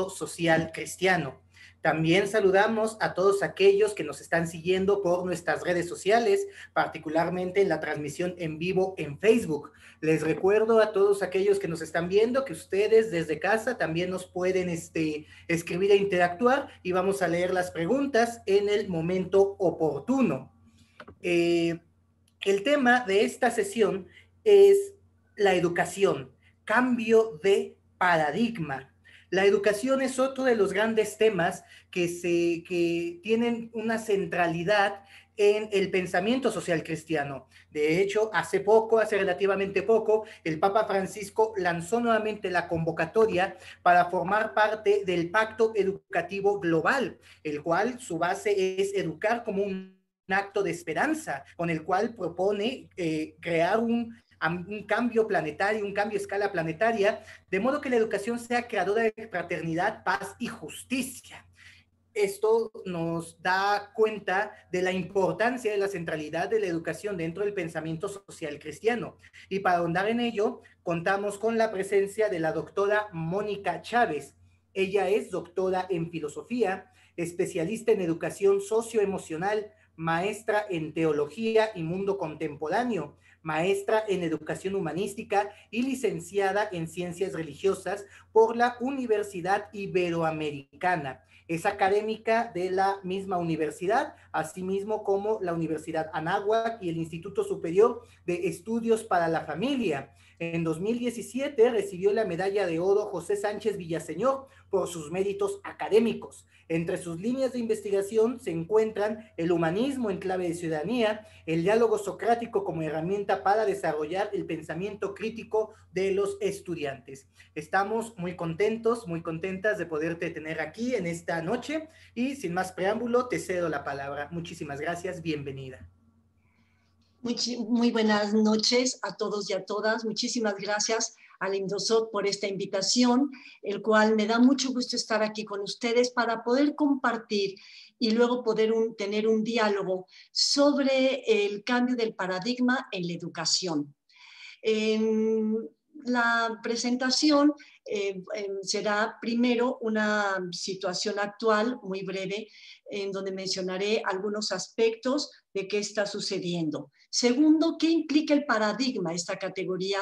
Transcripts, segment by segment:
social cristiano. También saludamos a todos aquellos que nos están siguiendo por nuestras redes sociales, particularmente en la transmisión en vivo en Facebook. Les recuerdo a todos aquellos que nos están viendo que ustedes desde casa también nos pueden escribir e interactuar y vamos a leer las preguntas en el momento oportuno. El tema de esta sesión es la educación, cambio de paradigma. La educación es otro de los grandes temas que tienen una centralidad en el pensamiento social cristiano. De hecho, hace relativamente poco, el Papa Francisco lanzó nuevamente la convocatoria para formar parte del Pacto Educativo Global, el cual su base es educar como un acto de esperanza, con el cual propone crear un cambio planetario, un cambio a escala planetaria, de modo que la educación sea creadora de fraternidad, paz y justicia. Esto nos da cuenta de la importancia de la centralidad de la educación dentro del pensamiento social cristiano. Y para ahondar en ello, contamos con la presencia de la doctora Mónica Chávez. Ella es doctora en filosofía, especialista en educación socioemocional, maestra en teología y mundo contemporáneo, maestra en educación humanística y licenciada en ciencias religiosas por la Universidad Iberoamericana. Es académica de la misma universidad, asimismo como la Universidad Anáhuac y el Instituto Superior de Estudios para la Familia. En 2017 recibió la medalla de oro José Sánchez Villaseñor por sus méritos académicos. Entre sus líneas de investigación se encuentran el humanismo en clave de ciudadanía, el diálogo socrático como herramienta para desarrollar el pensamiento crítico de los estudiantes. Estamos muy contentos, muy contentas de poderte tener aquí en esta noche y sin más preámbulo te cedo la palabra. Muchísimas gracias, bienvenida. Muy buenas noches a todos y a todas. Muchísimas gracias al Indosot por esta invitación, el cual me da mucho gusto estar aquí con ustedes para poder compartir y luego poder tener un diálogo sobre el cambio del paradigma en la educación. La presentación será primero una situación actual muy breve en donde mencionaré algunos aspectos de qué está sucediendo. Segundo, ¿qué implica el paradigma, esta categoría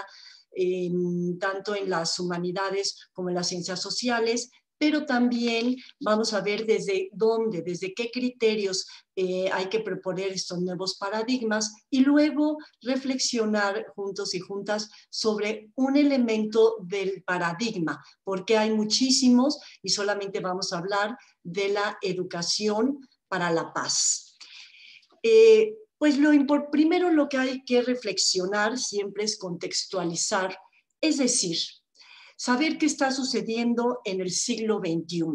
tanto en las humanidades como en las ciencias sociales? Pero también vamos a ver desde dónde, desde qué criterios hay que proponer estos nuevos paradigmas y luego reflexionar juntos y juntas sobre un elemento del paradigma, porque hay muchísimos y solamente vamos a hablar de la educación para la paz. Pues primero lo que hay que reflexionar siempre es contextualizar, es decir, saber qué está sucediendo en el siglo XXI.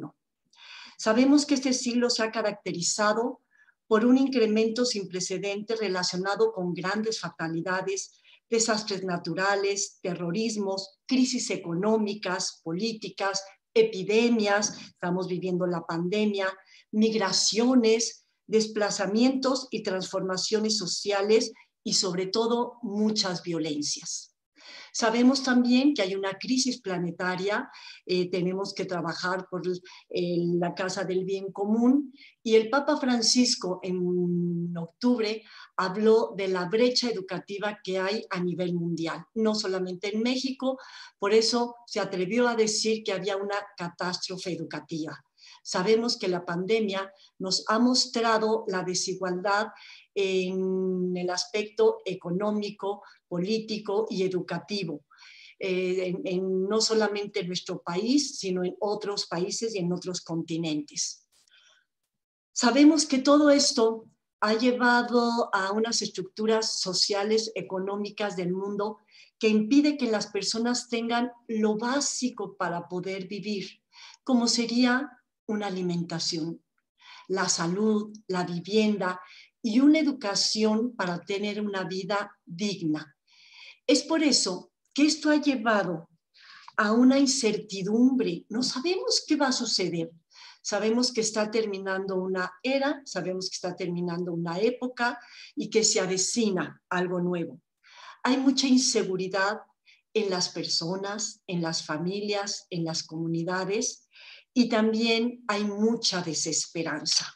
Sabemos que este siglo se ha caracterizado por un incremento sin precedentes relacionado con grandes fatalidades, desastres naturales, terrorismos, crisis económicas, políticas, epidemias, estamos viviendo la pandemia, migraciones, desplazamientos y transformaciones sociales y sobre todo muchas violencias. Sabemos también que hay una crisis planetaria, tenemos que trabajar por la causa del bien común y el Papa Francisco en octubre habló de la brecha educativa que hay a nivel mundial, no solamente en México, por eso se atrevió a decir que había una catástrofe educativa. Sabemos que la pandemia nos ha mostrado la desigualdad en el aspecto económico, político y educativo, no solamente en nuestro país, sino en otros países y en otros continentes. Sabemos que todo esto ha llevado a unas estructuras sociales, económicas del mundo que impide que las personas tengan lo básico para poder vivir, como sería una alimentación, la salud, la vivienda y una educación para tener una vida digna. Es por eso que esto ha llevado a una incertidumbre. No sabemos qué va a suceder. Sabemos que está terminando una era, sabemos que está terminando una época y que se avecina algo nuevo. Hay mucha inseguridad en las personas, en las familias, en las comunidades, y también hay mucha desesperanza,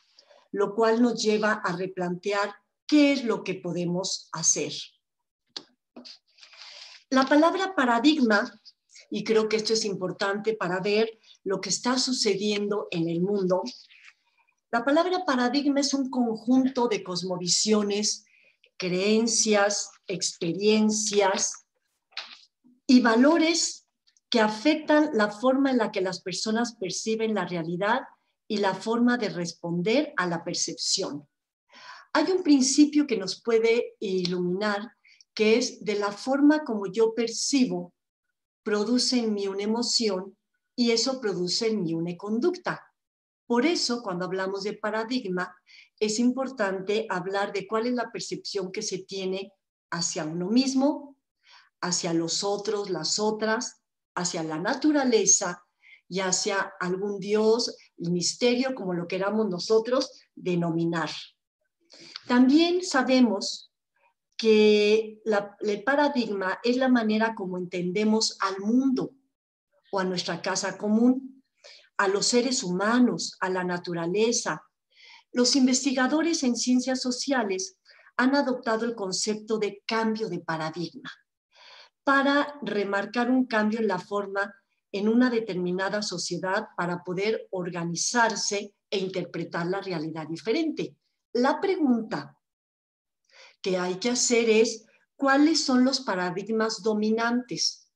lo cual nos lleva a replantear qué es lo que podemos hacer. La palabra paradigma, y creo que esto es importante para ver lo que está sucediendo en el mundo, la palabra paradigma es un conjunto de cosmovisiones, creencias, experiencias y valores que afectan la forma en la que las personas perciben la realidad y la forma de responder a la percepción. Hay un principio que nos puede iluminar, que es de la forma como yo percibo, produce en mí una emoción y eso produce en mí una conducta. Por eso, cuando hablamos de paradigma, es importante hablar de cuál es la percepción que se tiene hacia uno mismo, hacia los otros, las otras, hacia la naturaleza y hacia algún Dios, el misterio, como lo queramos nosotros denominar. También sabemos que el paradigma es la manera como entendemos al mundo o a nuestra casa común, a los seres humanos, a la naturaleza. Los investigadores en ciencias sociales han adoptado el concepto de cambio de paradigma para remarcar un cambio en la forma en una determinada sociedad para poder organizarse e interpretar la realidad diferente. La pregunta que hay que hacer es, ¿cuáles son los paradigmas dominantes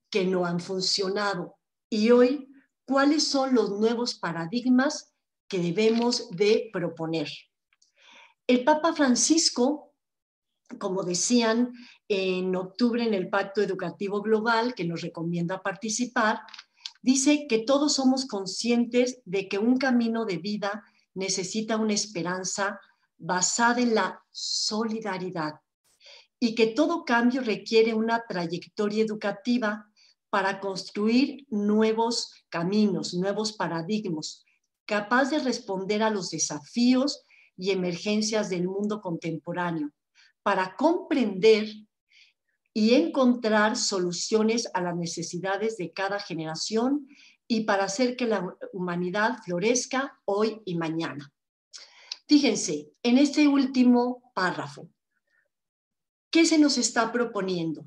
que no han funcionado? Y hoy, ¿cuáles son los nuevos paradigmas que debemos de proponer? El Papa Francisco, como decían en octubre en el Pacto Educativo Global, que nos recomienda participar, dice que todos somos conscientes de que un camino de vida necesita una esperanza basada en la solidaridad y que todo cambio requiere una trayectoria educativa para construir nuevos caminos, nuevos paradigmas, capaz de responder a los desafíos y emergencias del mundo contemporáneo, para comprender y encontrar soluciones a las necesidades de cada generación y para hacer que la humanidad florezca hoy y mañana. Fíjense, en este último párrafo, ¿qué se nos está proponiendo?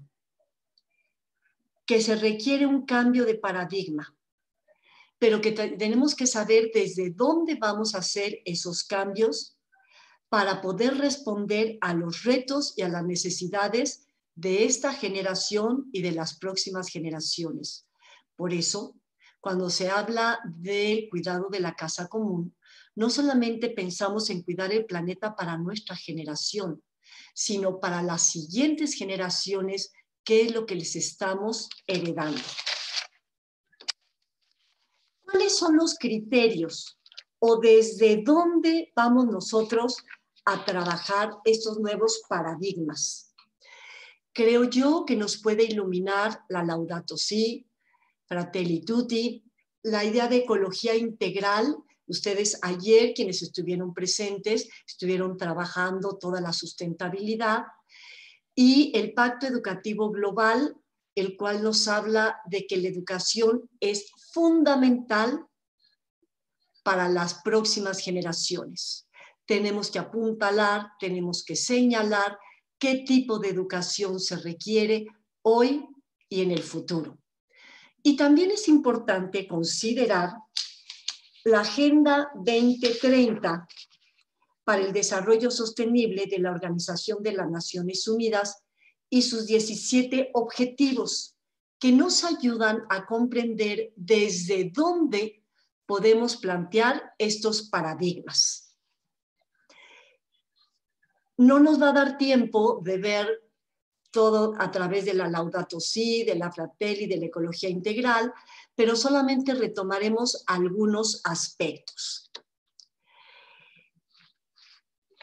Que se requiere un cambio de paradigma, pero que tenemos que saber desde dónde vamos a hacer esos cambios para poder responder a los retos y a las necesidades de esta generación y de las próximas generaciones. Por eso, cuando se habla del cuidado de la casa común, no solamente pensamos en cuidar el planeta para nuestra generación, sino para las siguientes generaciones, qué es lo que les estamos heredando. ¿Cuáles son los criterios o desde dónde vamos nosotros a trabajar estos nuevos paradigmas? Creo yo que nos puede iluminar la Laudato Si, Fratelli Tutti, la idea de ecología integral. Ustedes ayer, quienes estuvieron presentes, estuvieron trabajando toda la sustentabilidad y el Pacto Educativo Global, el cual nos habla de que la educación es fundamental para las próximas generaciones. Tenemos que apuntalar, tenemos que señalar qué tipo de educación se requiere hoy y en el futuro. Y también es importante considerar la Agenda 2030 para el Desarrollo Sostenible de la Organización de las Naciones Unidas y sus 17 objetivos que nos ayudan a comprender desde dónde podemos plantear estos paradigmas. No nos va a dar tiempo de ver todo a través de la Laudato Si, de la Fratelli, de la ecología integral, pero solamente retomaremos algunos aspectos.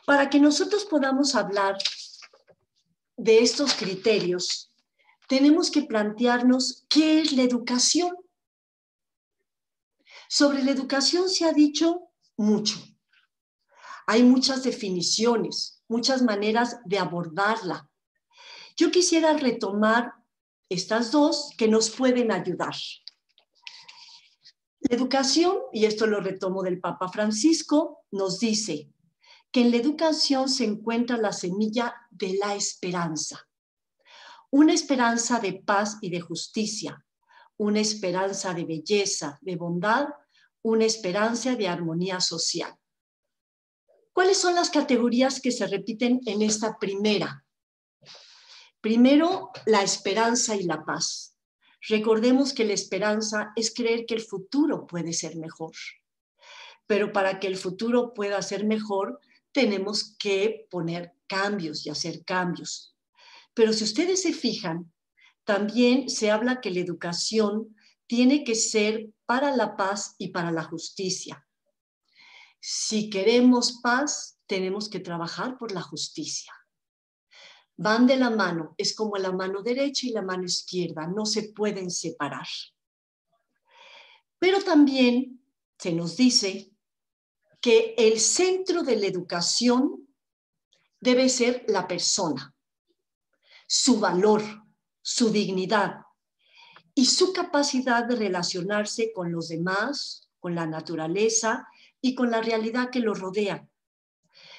Para que nosotros podamos hablar de estos criterios, tenemos que plantearnos qué es la educación. Sobre la educación se ha dicho mucho. Hay muchas definiciones, muchas maneras de abordarla. Yo quisiera retomar estas dos que nos pueden ayudar. La educación, y esto lo retomo del Papa Francisco, nos dice que en la educación se encuentra la semilla de la esperanza. Una esperanza de paz y de justicia, una esperanza de belleza, de bondad, una esperanza de armonía social. ¿Cuáles son las categorías que se repiten en esta primera? Primero, la esperanza y la paz. Recordemos que la esperanza es creer que el futuro puede ser mejor. Pero para que el futuro pueda ser mejor, tenemos que poner cambios y hacer cambios. Pero si ustedes se fijan, también se habla que la educación tiene que ser para la paz y para la justicia. Si queremos paz, tenemos que trabajar por la justicia. Van de la mano, es como la mano derecha y la mano izquierda, no se pueden separar. Pero también se nos dice que el centro de la educación debe ser la persona, su valor, su dignidad y su capacidad de relacionarse con los demás, con la naturaleza y con la realidad que lo rodea,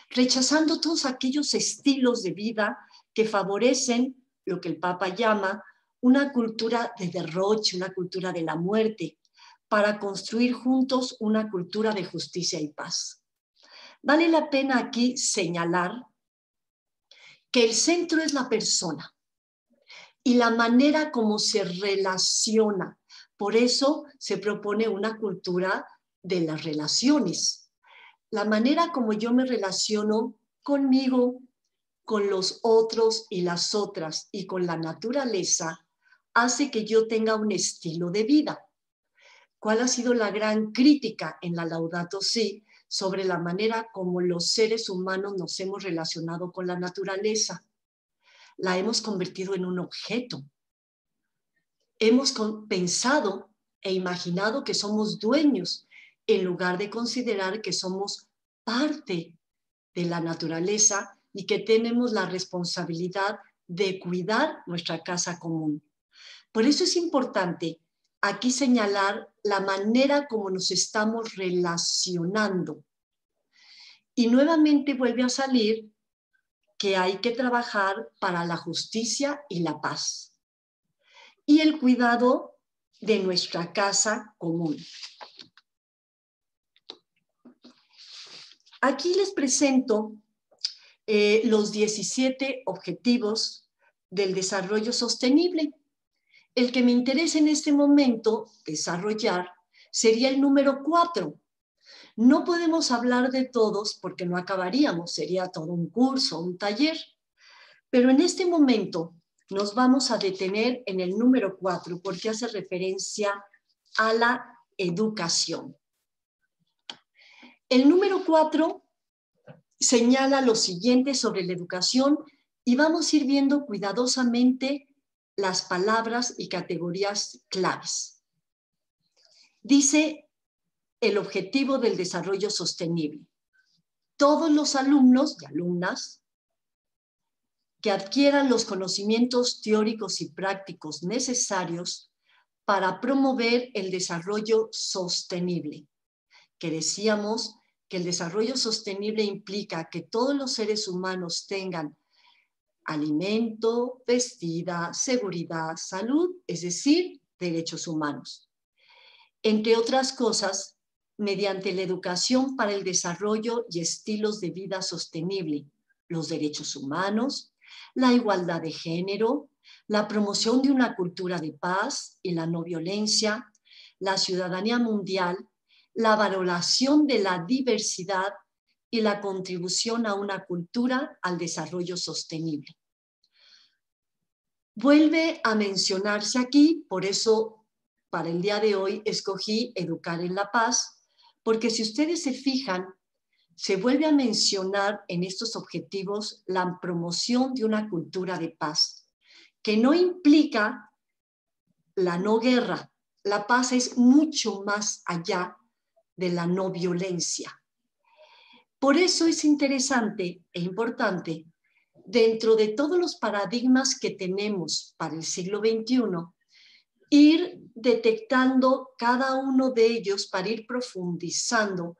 rechazando todos aquellos estilos de vida que favorecen lo que el Papa llama una cultura de derroche, una cultura de la muerte, para construir juntos una cultura de justicia y paz. Vale la pena aquí señalar que el centro es la persona y la manera como se relaciona. Por eso se propone una cultura de las relaciones. La manera como yo me relaciono conmigo, con los otros y las otras y con la naturaleza hace que yo tenga un estilo de vida. ¿Cuál ha sido la gran crítica en la Laudato Si sobre la manera como los seres humanos nos hemos relacionado con la naturaleza? La hemos convertido en un objeto. Hemos pensado e imaginado que somos dueños en lugar de considerar que somos parte de la naturaleza y que tenemos la responsabilidad de cuidar nuestra casa común. Por eso es importante aquí señalar la manera como nos estamos relacionando. Y nuevamente vuelve a salir que hay que trabajar para la justicia y la paz. Y el cuidado de nuestra casa común. Aquí les presento los 17 objetivos del desarrollo sostenible. El que me interesa en este momento desarrollar sería el número 4. No podemos hablar de todos porque no acabaríamos, sería todo un curso, un taller. Pero en este momento nos vamos a detener en el número 4 porque hace referencia a la educación. El número 4 señala lo siguiente sobre la educación y vamos a ir viendo cuidadosamente las palabras y categorías claves. Dice el objetivo del desarrollo sostenible. Todos los alumnos y alumnas que adquieran los conocimientos teóricos y prácticos necesarios para promover el desarrollo sostenible, que decíamos que el desarrollo sostenible implica que todos los seres humanos tengan alimento, vestida, seguridad, salud, es decir, derechos humanos. Entre otras cosas, mediante la educación para el desarrollo y estilos de vida sostenible, los derechos humanos, la igualdad de género, la promoción de una cultura de paz y la no violencia, la ciudadanía mundial, la valoración de la diversidad y la contribución a una cultura al desarrollo sostenible. Vuelve a mencionarse aquí, por eso para el día de hoy escogí Educar en la Paz, porque si ustedes se fijan, se vuelve a mencionar en estos objetivos la promoción de una cultura de paz, que no implica la no guerra. La paz es mucho más allá de la no violencia. Por eso es interesante e importante, dentro de todos los paradigmas que tenemos para el siglo XXI, ir detectando cada uno de ellos para ir profundizando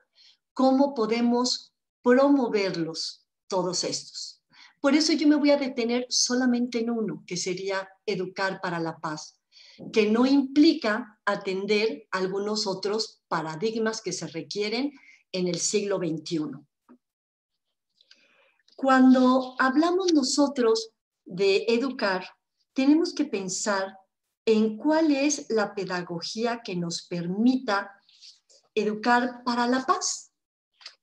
cómo podemos promoverlos todos estos. Por eso yo me voy a detener solamente en uno, que sería educar para la paz, que no implica atender algunos otros paradigmas que se requieren en el siglo XXI. Cuando hablamos nosotros de educar, tenemos que pensar en cuál es la pedagogía que nos permita educar para la paz,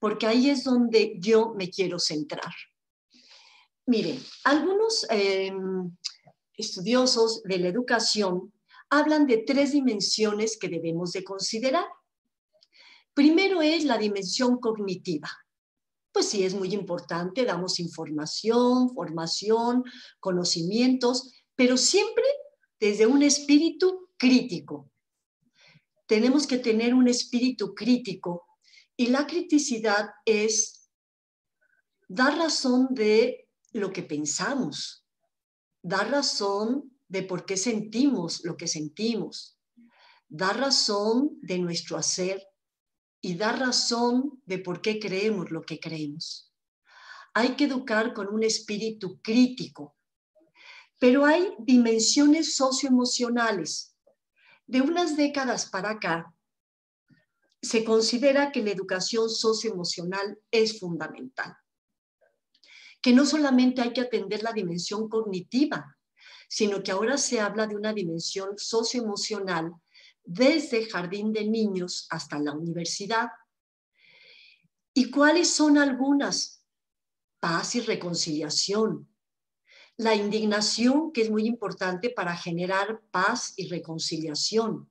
porque ahí es donde yo me quiero centrar. Miren, algunos estudiosos de la educación hablan de 3 dimensiones que debemos de considerar. Primero es la dimensión cognitiva. Pues sí, es muy importante, damos información, formación, conocimientos, pero siempre desde un espíritu crítico. Tenemos que tener un espíritu crítico y la criticidad es dar razón de lo que pensamos, dar razón de por qué sentimos lo que sentimos, dar razón de nuestro hacer y dar razón de por qué creemos lo que creemos. Hay que educar con un espíritu crítico, pero hay dimensiones socioemocionales. De unas décadas para acá, se considera que la educación socioemocional es fundamental, que no solamente hay que atender la dimensión cognitiva, sino que ahora se habla de una dimensión socioemocional desde jardín de niños hasta la universidad. ¿Y cuáles son algunas? Paz y reconciliación. La indignación, que es muy importante para generar paz y reconciliación.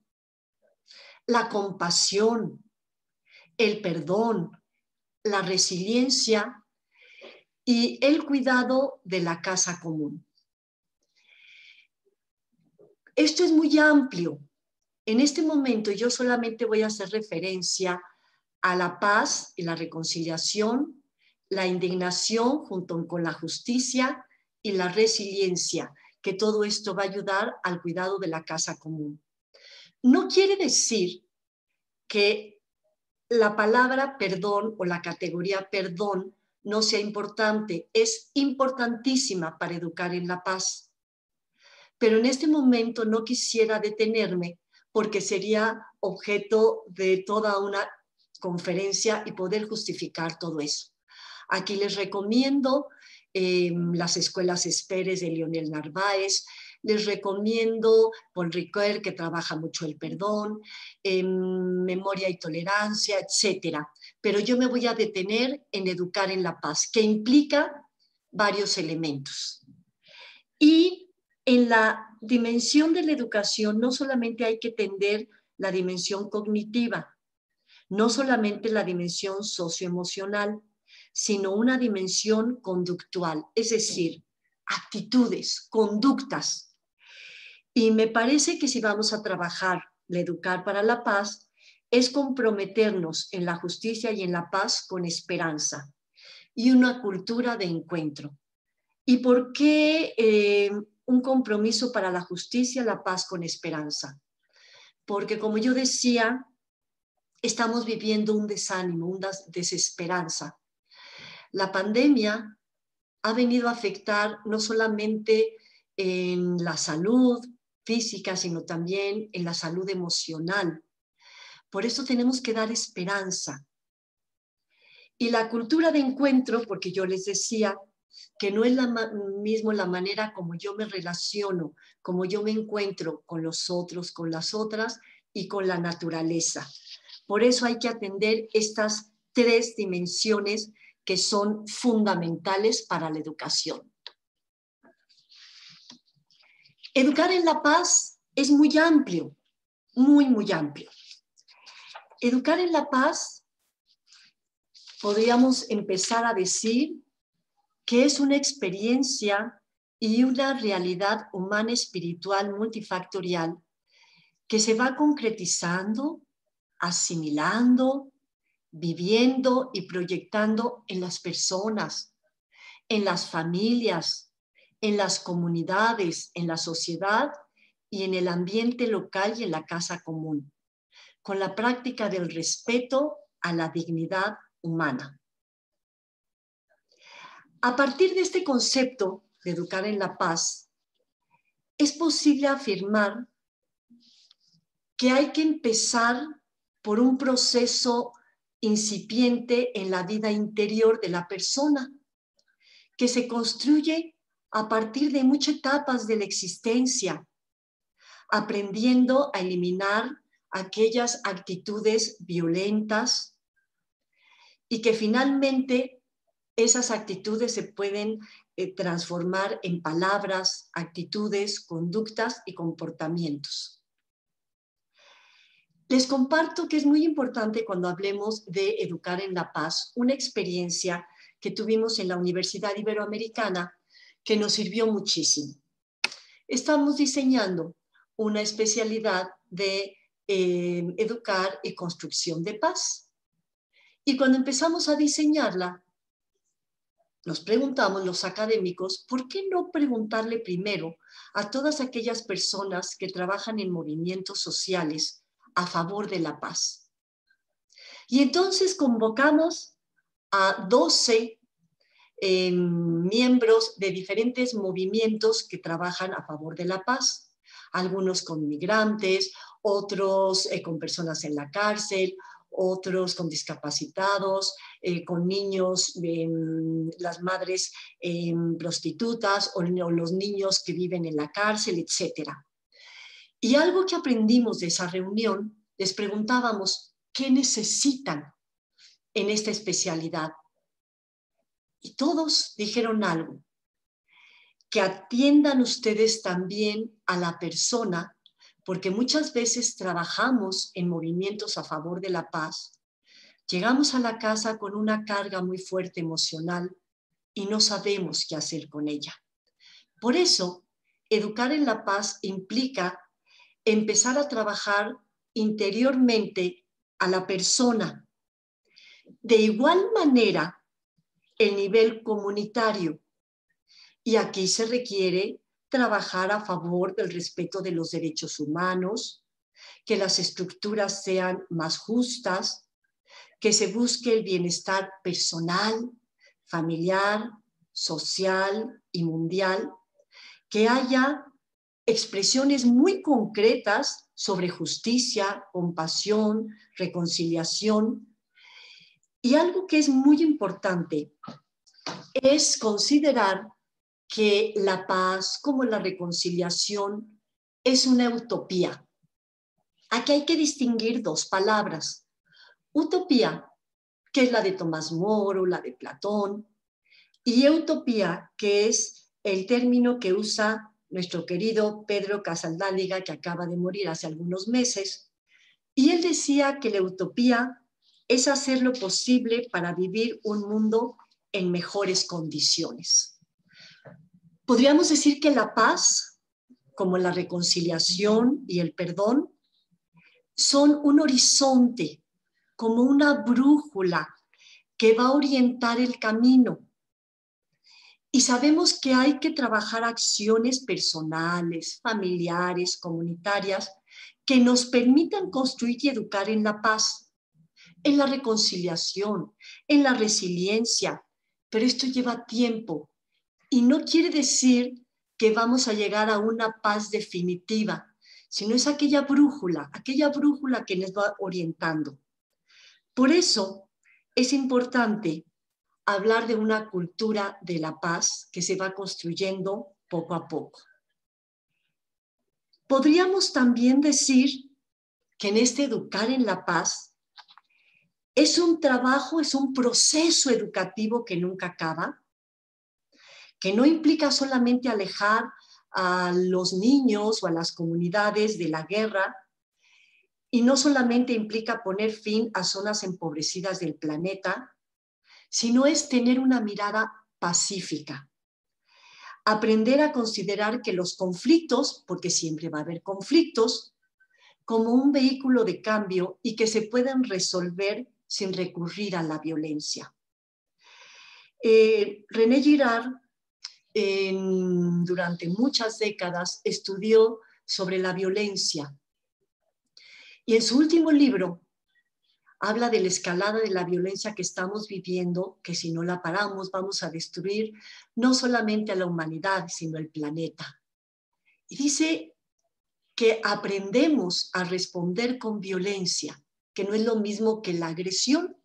La compasión, el perdón, la resiliencia y el cuidado de la casa común. Esto es muy amplio. En este momento yo solamente voy a hacer referencia a la paz y la reconciliación, la indignación junto con la justicia y la resiliencia, que todo esto va a ayudar al cuidado de la casa común. No quiere decir que la palabra perdón o la categoría perdón no sea importante, es importantísima para educar en la paz. Pero en este momento no quisiera detenerme porque sería objeto de toda una conferencia y poder justificar todo eso. Aquí les recomiendo las escuelas Esperes de Lionel Narváez, les recomiendo Paul Ricoeur, que trabaja mucho el perdón, memoria y tolerancia, etcétera. Pero yo me voy a detener en educar en la paz, que implica varios elementos. Y en la dimensión de la educación no solamente hay que atender la dimensión cognitiva, no solamente la dimensión socioemocional, sino una dimensión conductual, es decir, actitudes, conductas. Y me parece que si vamos a trabajar la educar para la paz, es comprometernos en la justicia y en la paz con esperanza y una cultura de encuentro. ¿Y por qué un compromiso para la justicia, la paz con esperanza? Porque como yo decía, estamos viviendo un desánimo, una desesperanza. La pandemia ha venido a afectar no solamente en la salud física, sino también en la salud emocional. Por eso tenemos que dar esperanza. Y la cultura de encuentro, porque yo les decía que no es mismo la manera como yo me relaciono, como yo me encuentro con los otros, con las otras y con la naturaleza. Por eso hay que atender estas 3 dimensiones que son fundamentales para la educación. Educar en la paz es muy amplio, muy amplio. Educar en la paz, podríamos empezar a decir que es una experiencia y una realidad humana espiritual multifactorial que se va concretizando, asimilando, viviendo y proyectando en las personas, en las familias, en las comunidades, en la sociedad y en el ambiente local y en la casa común, con la práctica del respeto a la dignidad humana. A partir de este concepto de educar en la paz, es posible afirmar que hay que empezar por un proceso incipiente en la vida interior de la persona, que se construye a partir de muchas etapas de la existencia, aprendiendo a eliminar aquellas actitudes violentas y que finalmente esas actitudes se pueden transformar en palabras, actitudes, conductas y comportamientos. Les comparto que es muy importante cuando hablemos de educar en la paz, una experiencia que tuvimos en la Universidad Iberoamericana que nos sirvió muchísimo. Estamos diseñando una especialidad de educar y construcción de paz. Y cuando empezamos a diseñarla, nos preguntamos los académicos, ¿por qué no preguntarle primero a todas aquellas personas que trabajan en movimientos sociales a favor de la paz? Y entonces convocamos a 12 miembros de diferentes movimientos que trabajan a favor de la paz, algunos con migrantes, otros con personas en la cárcel, otros con discapacitados, con niños, las madres prostitutas o los niños que viven en la cárcel, etc. Y algo que aprendimos de esa reunión, les preguntábamos, ¿qué necesitan en esta especialidad? Y todos dijeron algo, que atiendan ustedes también a la persona, porque muchas veces trabajamos en movimientos a favor de la paz, llegamos a la casa con una carga muy fuerte emocional y no sabemos qué hacer con ella. Por eso, educar en la paz implica empezar a trabajar interiormente a la persona. De igual manera, el nivel comunitario. Y aquí se requiere trabajar a favor del respeto de los derechos humanos, que las estructuras sean más justas, que se busque el bienestar personal, familiar, social y mundial, que haya expresiones muy concretas sobre justicia, compasión, reconciliación. Y algo que es muy importante es considerar que la paz como la reconciliación es una utopía. Aquí hay que distinguir dos palabras. Utopía, que es la de Tomás Moro, la de Platón, y utopía, que es el término que usa nuestro querido Pedro Casaldáliga, que acaba de morir hace algunos meses, y él decía que la utopía es hacer lo posible para vivir un mundo en mejores condiciones. Podríamos decir que la paz, como la reconciliación y el perdón, son un horizonte, como una brújula que va a orientar el camino. Y sabemos que hay que trabajar acciones personales, familiares, comunitarias, que nos permitan construir y educar en la paz, en la reconciliación, en la resiliencia, pero esto lleva tiempo. Y no quiere decir que vamos a llegar a una paz definitiva, sino es aquella brújula que nos va orientando. Por eso es importante hablar de una cultura de la paz que se va construyendo poco a poco. Podríamos también decir que en este educar en la paz es un trabajo, es un proceso educativo que nunca acaba, que no implica solamente alejar a los niños o a las comunidades de la guerra, y no solamente implica poner fin a zonas empobrecidas del planeta, sino es tener una mirada pacífica. Aprender a considerar que los conflictos, porque siempre va a haber conflictos, como un vehículo de cambio y que se pueden resolver sin recurrir a la violencia. René Girard durante muchas décadas estudió sobre la violencia. Y en su último libro habla de la escalada de la violencia que estamos viviendo, que si no la paramos vamos a destruir no solamente a la humanidad, sino el planeta. Y dice que aprendemos a responder con violencia, que no es lo mismo que la agresión.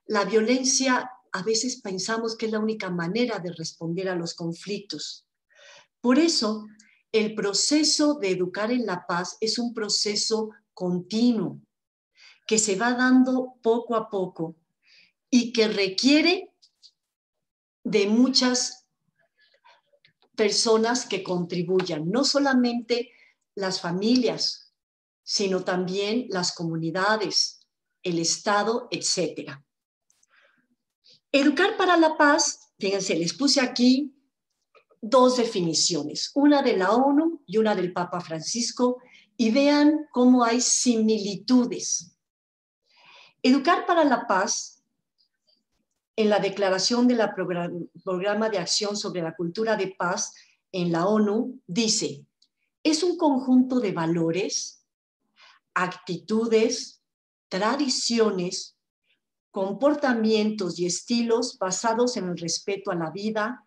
La violencia a veces pensamos que es la única manera de responder a los conflictos. Por eso, el proceso de educar en la paz es un proceso continuo, que se va dando poco a poco y que requiere de muchas personas que contribuyan, no solamente las familias, sino también las comunidades, el Estado, etc. Educar para la paz, fíjense, les puse aquí dos definiciones, una de la ONU y una del Papa Francisco, y vean cómo hay similitudes. Educar para la paz, en la declaración del Programa de Acción sobre la Cultura de Paz en la ONU, dice, es un conjunto de valores, actitudes, tradiciones, comportamientos y estilos basados en el respeto a la vida,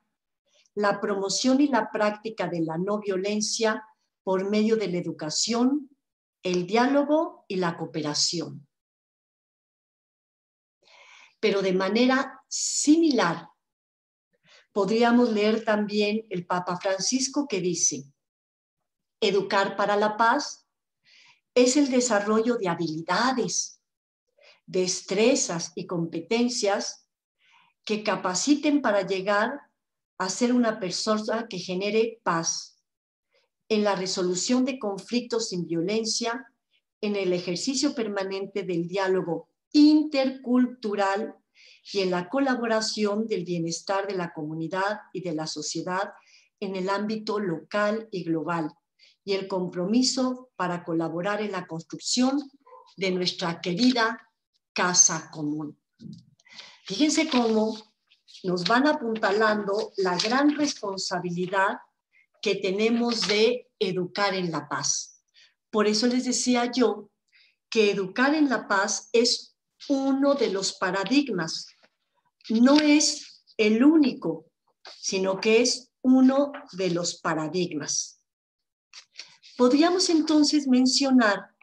la promoción y la práctica de la no violencia por medio de la educación, el diálogo y la cooperación. Pero de manera similar, podríamos leer también el Papa Francisco que dice, educar para la paz es el desarrollo de habilidades, destrezas y competencias que capaciten para llegar a ser una persona que genere paz en la resolución de conflictos sin violencia, en el ejercicio permanente del diálogo intercultural y en la colaboración del bienestar de la comunidad y de la sociedad en el ámbito local y global, y el compromiso para colaborar en la construcción de nuestra querida casa común. Fíjense cómo nos van apuntalando la gran responsabilidad que tenemos de educar en la paz. Por eso les decía yo que educar en la paz es uno de los paradigmas. No es el único, sino que es uno de los paradigmas. Podríamos entonces mencionar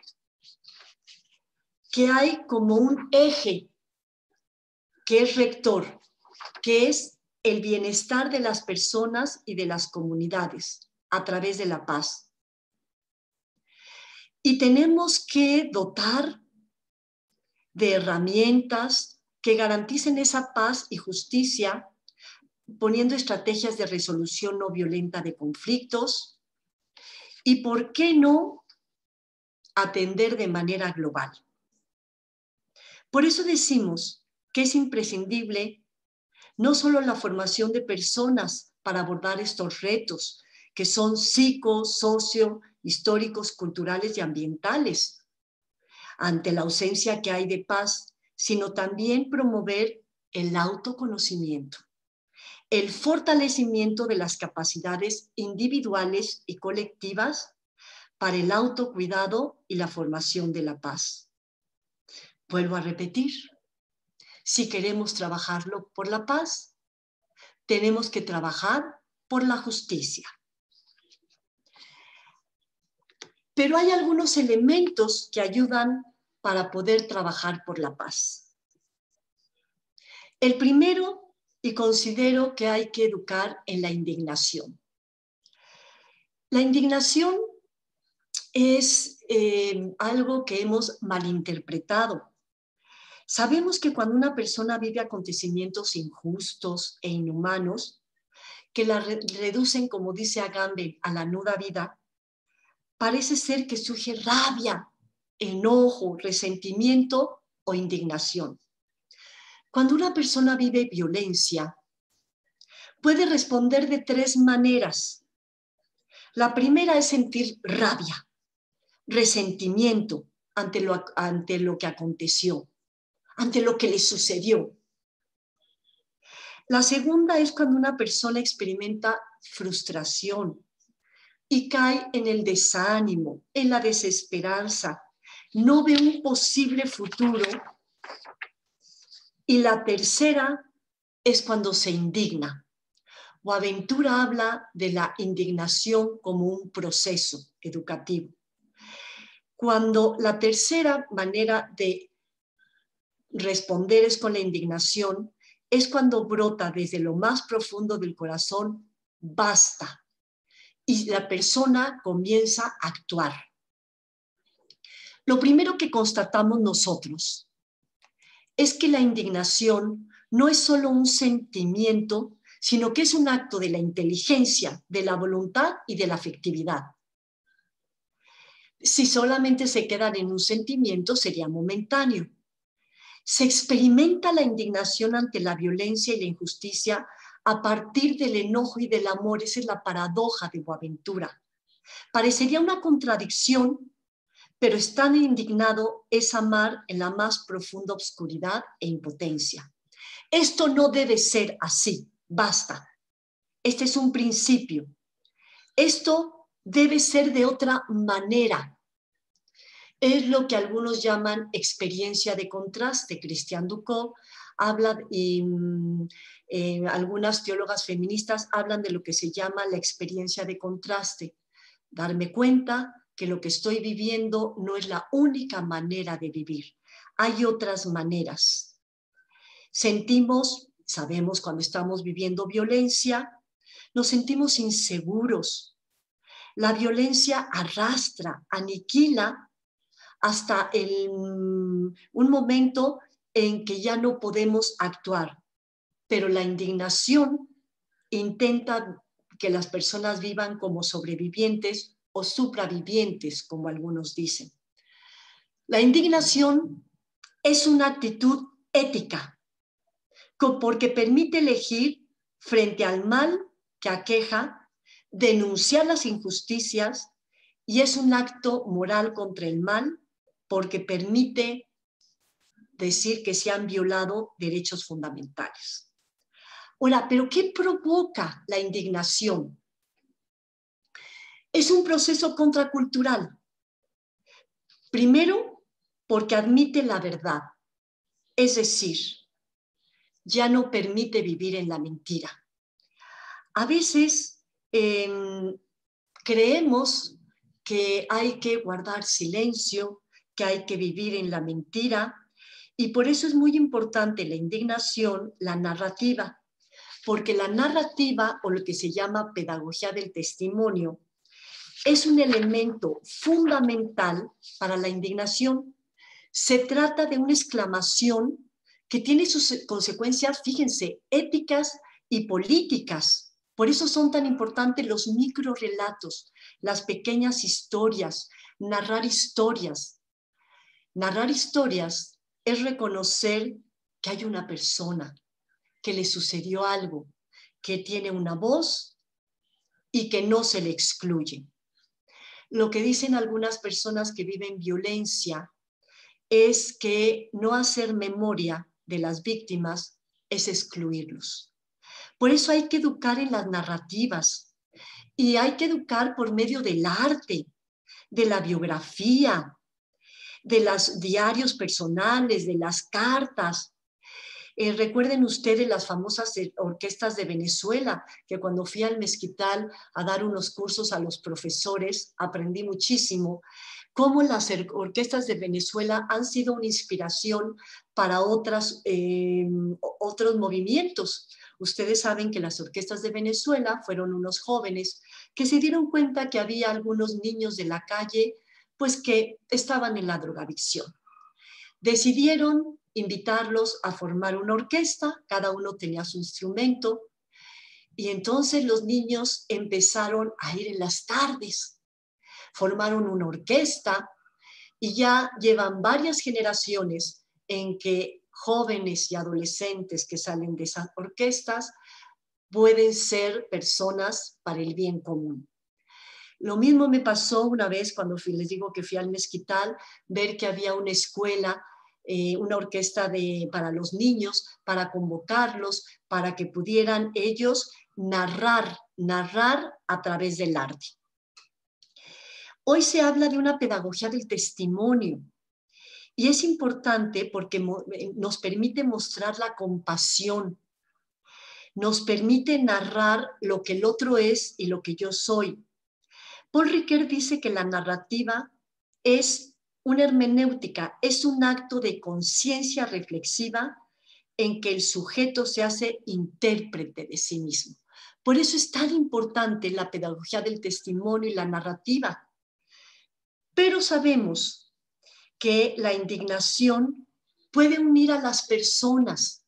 que hay como un eje que es rector, que es el bienestar de las personas y de las comunidades a través de la paz. Y tenemos que dotar de herramientas que garanticen esa paz y justicia, poniendo estrategias de resolución no violenta de conflictos y, ¿por qué no?, atender de manera global. Por eso decimos que es imprescindible no solo la formación de personas para abordar estos retos, que son psico, socio, históricos, culturales y ambientales, ante la ausencia que hay de paz, sino también promover el autoconocimiento, el fortalecimiento de las capacidades individuales y colectivas para el autocuidado y la formación de la paz. Vuelvo a repetir, si queremos trabajarlo por la paz, tenemos que trabajar por la justicia. Pero hay algunos elementos que ayudan para poder trabajar por la paz. El primero, y considero que hay que educar en la indignación. La indignación es algo que hemos malinterpretado. Sabemos que cuando una persona vive acontecimientos injustos e inhumanos, que la reducen, como dice Agamben, a la nuda vida, parece ser que surge rabia, enojo, resentimiento o indignación. Cuando una persona vive violencia, puede responder de tres maneras. La primera es sentir rabia, resentimiento ante lo que aconteció, ante lo que le sucedió. La segunda es cuando una persona experimenta frustración, y cae en el desánimo, en la desesperanza, no ve un posible futuro. Y la tercera es cuando se indigna. Boaventura habla de la indignación como un proceso educativo. Cuando la tercera manera de responder es con la indignación, es cuando brota desde lo más profundo del corazón, basta, y la persona comienza a actuar. Lo primero que constatamos nosotros es que la indignación no es solo un sentimiento, sino que es un acto de la inteligencia, de la voluntad y de la afectividad. Si solamente se quedan en un sentimiento, sería momentáneo. Se experimenta la indignación ante la violencia y la injusticia a partir del enojo y del amor. Esa es la paradoja de Boaventura. Parecería una contradicción, pero estar indignado es amar en la más profunda oscuridad e impotencia. Esto no debe ser así, basta. Este es un principio. Esto debe ser de otra manera. Es lo que algunos llaman experiencia de contraste. Christian Dubos habla, y algunas teólogas feministas hablan de lo que se llama la experiencia de contraste. Darme cuenta que lo que estoy viviendo no es la única manera de vivir. Hay otras maneras. Sentimos, sabemos cuando estamos viviendo violencia, nos sentimos inseguros. La violencia arrastra, aniquila hasta un momento en que ya no podemos actuar. Pero la indignación intenta que las personas vivan como sobrevivientes o supravivientes, como algunos dicen. La indignación es una actitud ética, porque permite elegir frente al mal que aqueja, denunciar las injusticias, y es un acto moral contra el mal porque permite decir que se han violado derechos fundamentales. Ahora, ¿pero qué provoca la indignación? Es un proceso contracultural. Primero, porque admite la verdad, es decir, ya no permite vivir en la mentira. A veces creemos que hay que guardar silencio, que hay que vivir en la mentira, y por eso es muy importante la indignación, la narrativa, porque la narrativa, o lo que se llama pedagogía del testimonio, es un elemento fundamental para la indignación. Se trata de una exclamación que tiene sus consecuencias, fíjense, éticas y políticas. Por eso son tan importantes los microrelatos, las pequeñas historias, narrar historias. Narrar historias es reconocer que hay una persona, que le sucedió algo, que tiene una voz y que no se le excluye. Lo que dicen algunas personas que viven violencia es que no hacer memoria de las víctimas es excluirlos. Por eso hay que educar en las narrativas y hay que educar por medio del arte, de la biografía, de los diarios personales, de las cartas. Recuerden ustedes las famosas orquestas de Venezuela, que cuando fui al Mezquital a dar unos cursos a los profesores, aprendí muchísimo cómo las orquestas de Venezuela han sido una inspiración para otros movimientos. Ustedes saben que las orquestas de Venezuela fueron unos jóvenes que se dieron cuenta que había algunos niños de la calle pues que estaban en la drogadicción. Decidieron invitarlos a formar una orquesta, cada uno tenía su instrumento, y entonces los niños empezaron a ir en las tardes, formaron una orquesta y ya llevan varias generaciones en que jóvenes y adolescentes que salen de esas orquestas pueden ser personas para el bien común. Lo mismo me pasó una vez cuando les digo que fui al Mezquital, ver que había una escuela, una orquesta para los niños, para convocarlos, para que pudieran ellos narrar a través del arte. Hoy se habla de una pedagogía del testimonio y es importante porque nos permite mostrar la compasión, nos permite narrar lo que el otro es y lo que yo soy. Paul Ricoeur dice que la narrativa es una hermenéutica, es un acto de conciencia reflexiva en que el sujeto se hace intérprete de sí mismo. Por eso es tan importante la pedagogía del testimonio y la narrativa. Pero sabemos que la indignación puede unir a las personas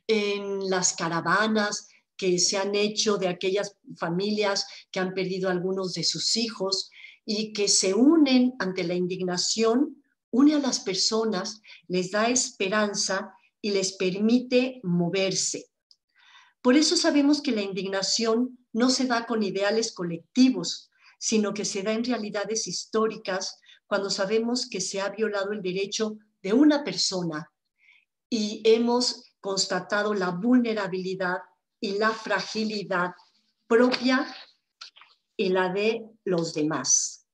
en las caravanas que se han hecho de aquellas familias que han perdido a algunos de sus hijos y que se unen ante la indignación, une a las personas, les da esperanza y les permite moverse. Por eso sabemos que la indignación no se da con ideales colectivos, sino que se da en realidades históricas cuando sabemos que se ha violado el derecho de una persona y hemos constatado la vulnerabilidad y la fragilidad propia y la de los demás.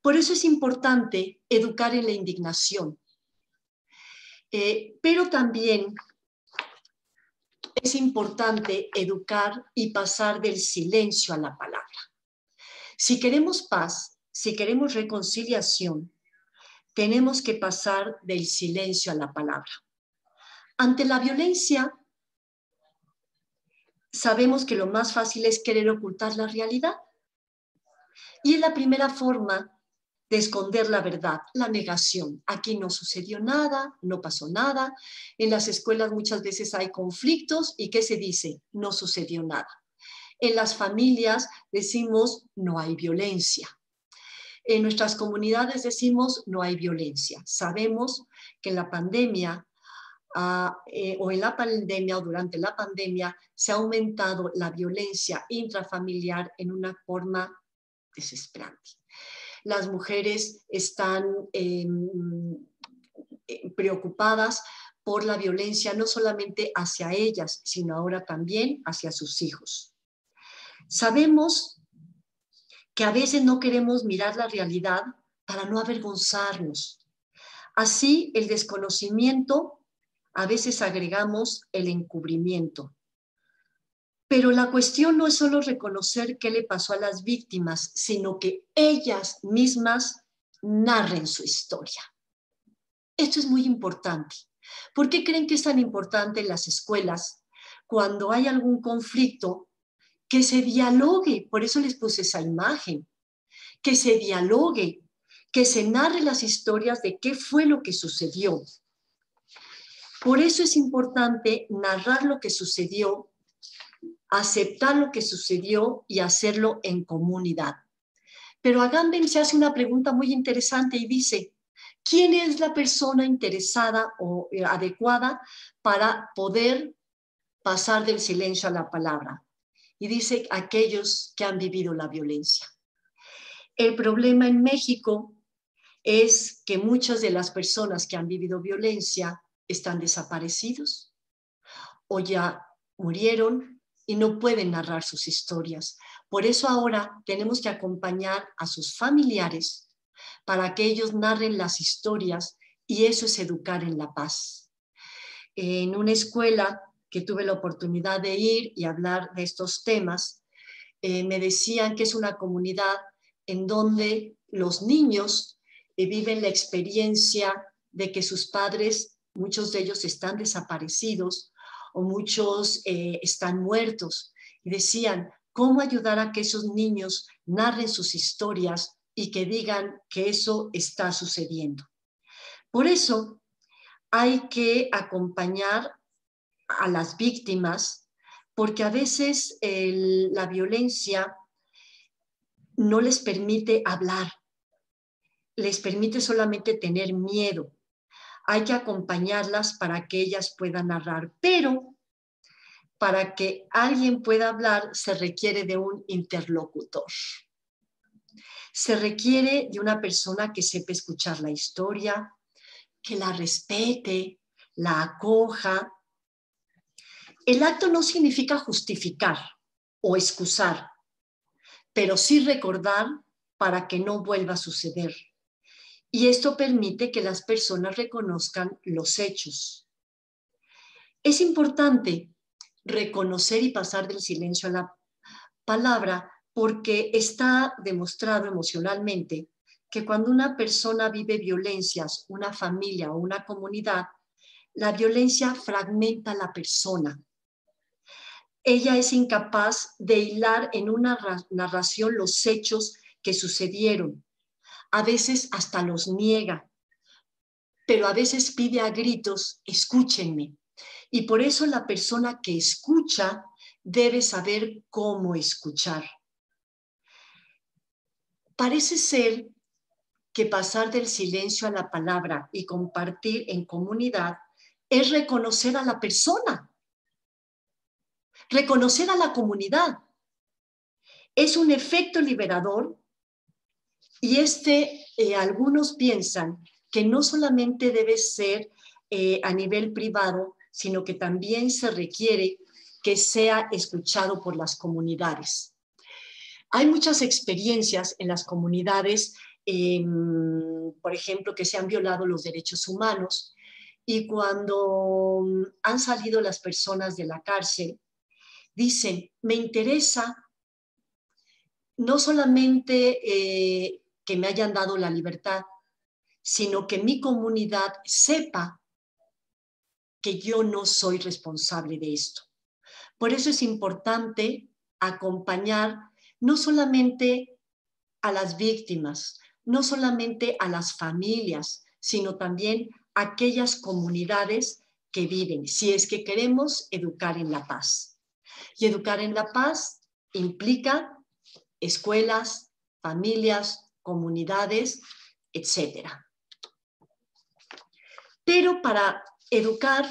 Por eso es importante educar en la indignación, pero también es importante educar y pasar del silencio a la palabra. Si queremos paz, si queremos reconciliación, tenemos que pasar del silencio a la palabra. Ante la violencia, sabemos que lo más fácil es querer ocultar la realidad. Y es la primera forma de esconder la verdad, la negación. Aquí no sucedió nada, no pasó nada. En las escuelas muchas veces hay conflictos y ¿qué se dice? No sucedió nada. En las familias decimos no hay violencia. En nuestras comunidades decimos no hay violencia. Sabemos que en la pandemia o en la pandemia o durante la pandemia se ha aumentado la violencia intrafamiliar en una forma desesperante. Las mujeres están preocupadas por la violencia no solamente hacia ellas, sino ahora también hacia sus hijos. Sabemos que a veces no queremos mirar la realidad para no avergonzarnos. Así, el desconocimiento, a veces agregamos el encubrimiento. Pero la cuestión no es solo reconocer qué le pasó a las víctimas, sino que ellas mismas narren su historia. Esto es muy importante. ¿Por qué creen que es tan importante en las escuelas, cuando hay algún conflicto, que se dialogue? Por eso les puse esa imagen, que se dialogue, que se narre las historias de qué fue lo que sucedió. Por eso es importante narrar lo que sucedió, aceptar lo que sucedió y hacerlo en comunidad. Pero Agamben se hace una pregunta muy interesante y dice, ¿quién es la persona interesada o adecuada para poder pasar del silencio a la palabra? Y dice, aquellos que han vivido la violencia. El problema en México es que muchas de las personas que han vivido violencia están desaparecidos o ya murieron y no pueden narrar sus historias. Por eso ahora tenemos que acompañar a sus familiares para que ellos narren las historias y eso es educar en la paz. En una escuela que tuve la oportunidad de ir y hablar de estos temas, me decían que es una comunidad en donde los niños viven la experiencia de que sus padres, muchos de ellos están desaparecidos o muchos están muertos. Y decían, ¿cómo ayudar a que esos niños narren sus historias y que digan que eso está sucediendo? Por eso hay que acompañar a las víctimas, porque a veces la violencia no les permite hablar, les permite solamente tener miedo. Hay que acompañarlas para que ellas puedan narrar, pero para que alguien pueda hablar se requiere de un interlocutor. Se requiere de una persona que sepa escuchar la historia, que la respete, la acoja. El acto no significa justificar o excusar, pero sí recordar para que no vuelva a suceder. Y esto permite que las personas reconozcan los hechos. Es importante reconocer y pasar del silencio a la palabra porque está demostrado emocionalmente que cuando una persona vive violencias, una familia o una comunidad, la violencia fragmenta a la persona. Ella es incapaz de hilar en una narración los hechos que sucedieron. A veces hasta los niega, pero a veces pide a gritos, escúchenme. Y por eso la persona que escucha debe saber cómo escuchar. Parece ser que pasar del silencio a la palabra y compartir en comunidad es reconocer a la persona, reconocer a la comunidad. Es un efecto liberador y algunos piensan que no solamente debe ser a nivel privado, sino que también se requiere que sea escuchado por las comunidades. Hay muchas experiencias en las comunidades, por ejemplo, que se han violado los derechos humanos y cuando han salido las personas de la cárcel, dicen, me interesa no solamente que me hayan dado la libertad, sino que mi comunidad sepa que yo no soy responsable de esto. Por eso es importante acompañar no solamente a las víctimas, no solamente a las familias, sino también a aquellas comunidades que viven, si es que queremos educar en la paz. Y educar en la paz implica escuelas, familias, comunidades, etc. Pero para educar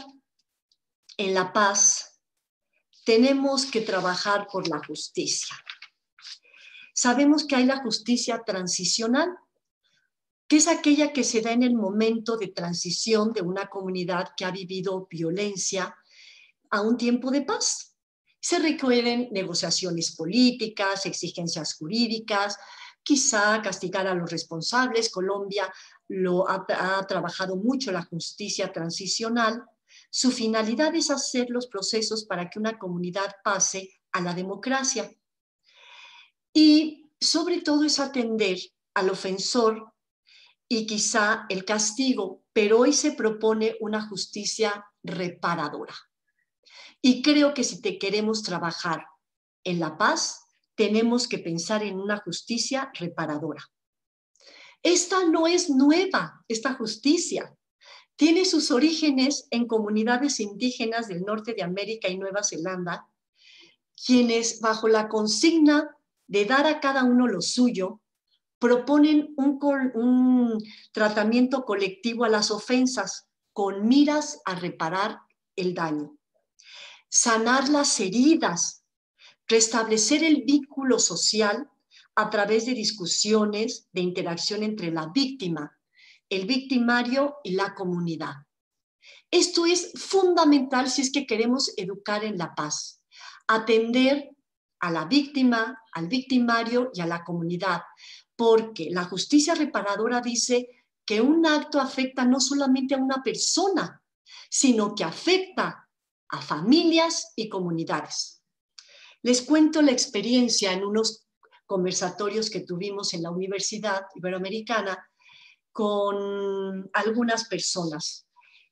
en la paz, tenemos que trabajar por la justicia. Sabemos que hay la justicia transicional, que es aquella que se da en el momento de transición de una comunidad que ha vivido violencia a un tiempo de paz. Se requieren negociaciones políticas, exigencias jurídicas, quizá castigar a los responsables. Colombia ha trabajado mucho la justicia transicional. Su finalidad es hacer los procesos para que una comunidad pase a la democracia. Y sobre todo es atender al ofensor y quizá el castigo, pero hoy se propone una justicia reparadora. Y creo que si te queremos trabajar en la paz, tenemos que pensar en una justicia reparadora. Esta no es nueva, esta justicia. Tiene sus orígenes en comunidades indígenas del norte de América y Nueva Zelanda, quienes bajo la consigna de dar a cada uno lo suyo, proponen un tratamiento colectivo a las ofensas con miras a reparar el daño, sanar las heridas, restablecer el vínculo social a través de discusiones, de interacción entre la víctima, el victimario y la comunidad. Esto es fundamental si es que queremos educar en la paz, atender a la víctima, al victimario y a la comunidad, porque la justicia reparadora dice que un acto afecta no solamente a una persona, sino que afecta a familias y comunidades. Les cuento la experiencia en unos conversatorios que tuvimos en la Universidad Iberoamericana con algunas personas.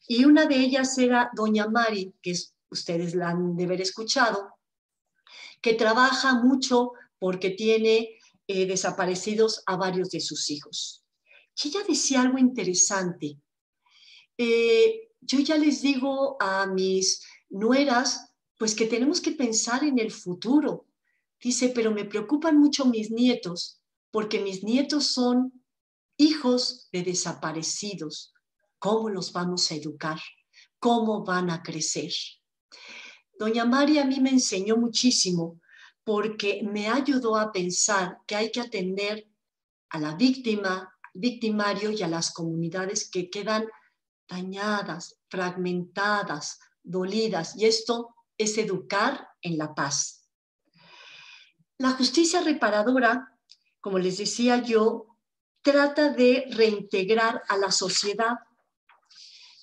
Y una de ellas era doña Mari, que ustedes la han de haber escuchado, que trabaja mucho porque tiene desaparecidos a varios de sus hijos. Y ella decía algo interesante. Yo ya les digo a mis nueras, pues que tenemos que pensar en el futuro. Dice, pero me preocupan mucho mis nietos, porque mis nietos son hijos de desaparecidos. ¿Cómo los vamos a educar? ¿Cómo van a crecer? Doña María a mí me enseñó muchísimo porque me ayudó a pensar que hay que atender a la víctima, al victimario y a las comunidades que quedan dañadas, fragmentadas, dolidas. Y esto es educar en la paz. La justicia reparadora como les decía yo, trata de reintegrar a la sociedad,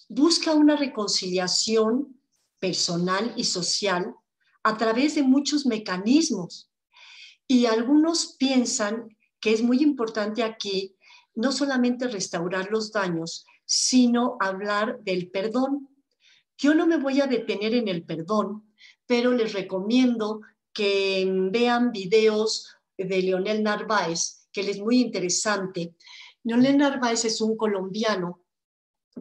busca una reconciliación personal y social a través de muchos mecanismos. Y algunos piensan que es muy importante aquí no solamente restaurar los daños, sino hablar del perdón. Yo no me voy a detener en el perdón, pero les recomiendo que vean videos de Leonel Narváez, que él es muy interesante. Leonel Narváez es un colombiano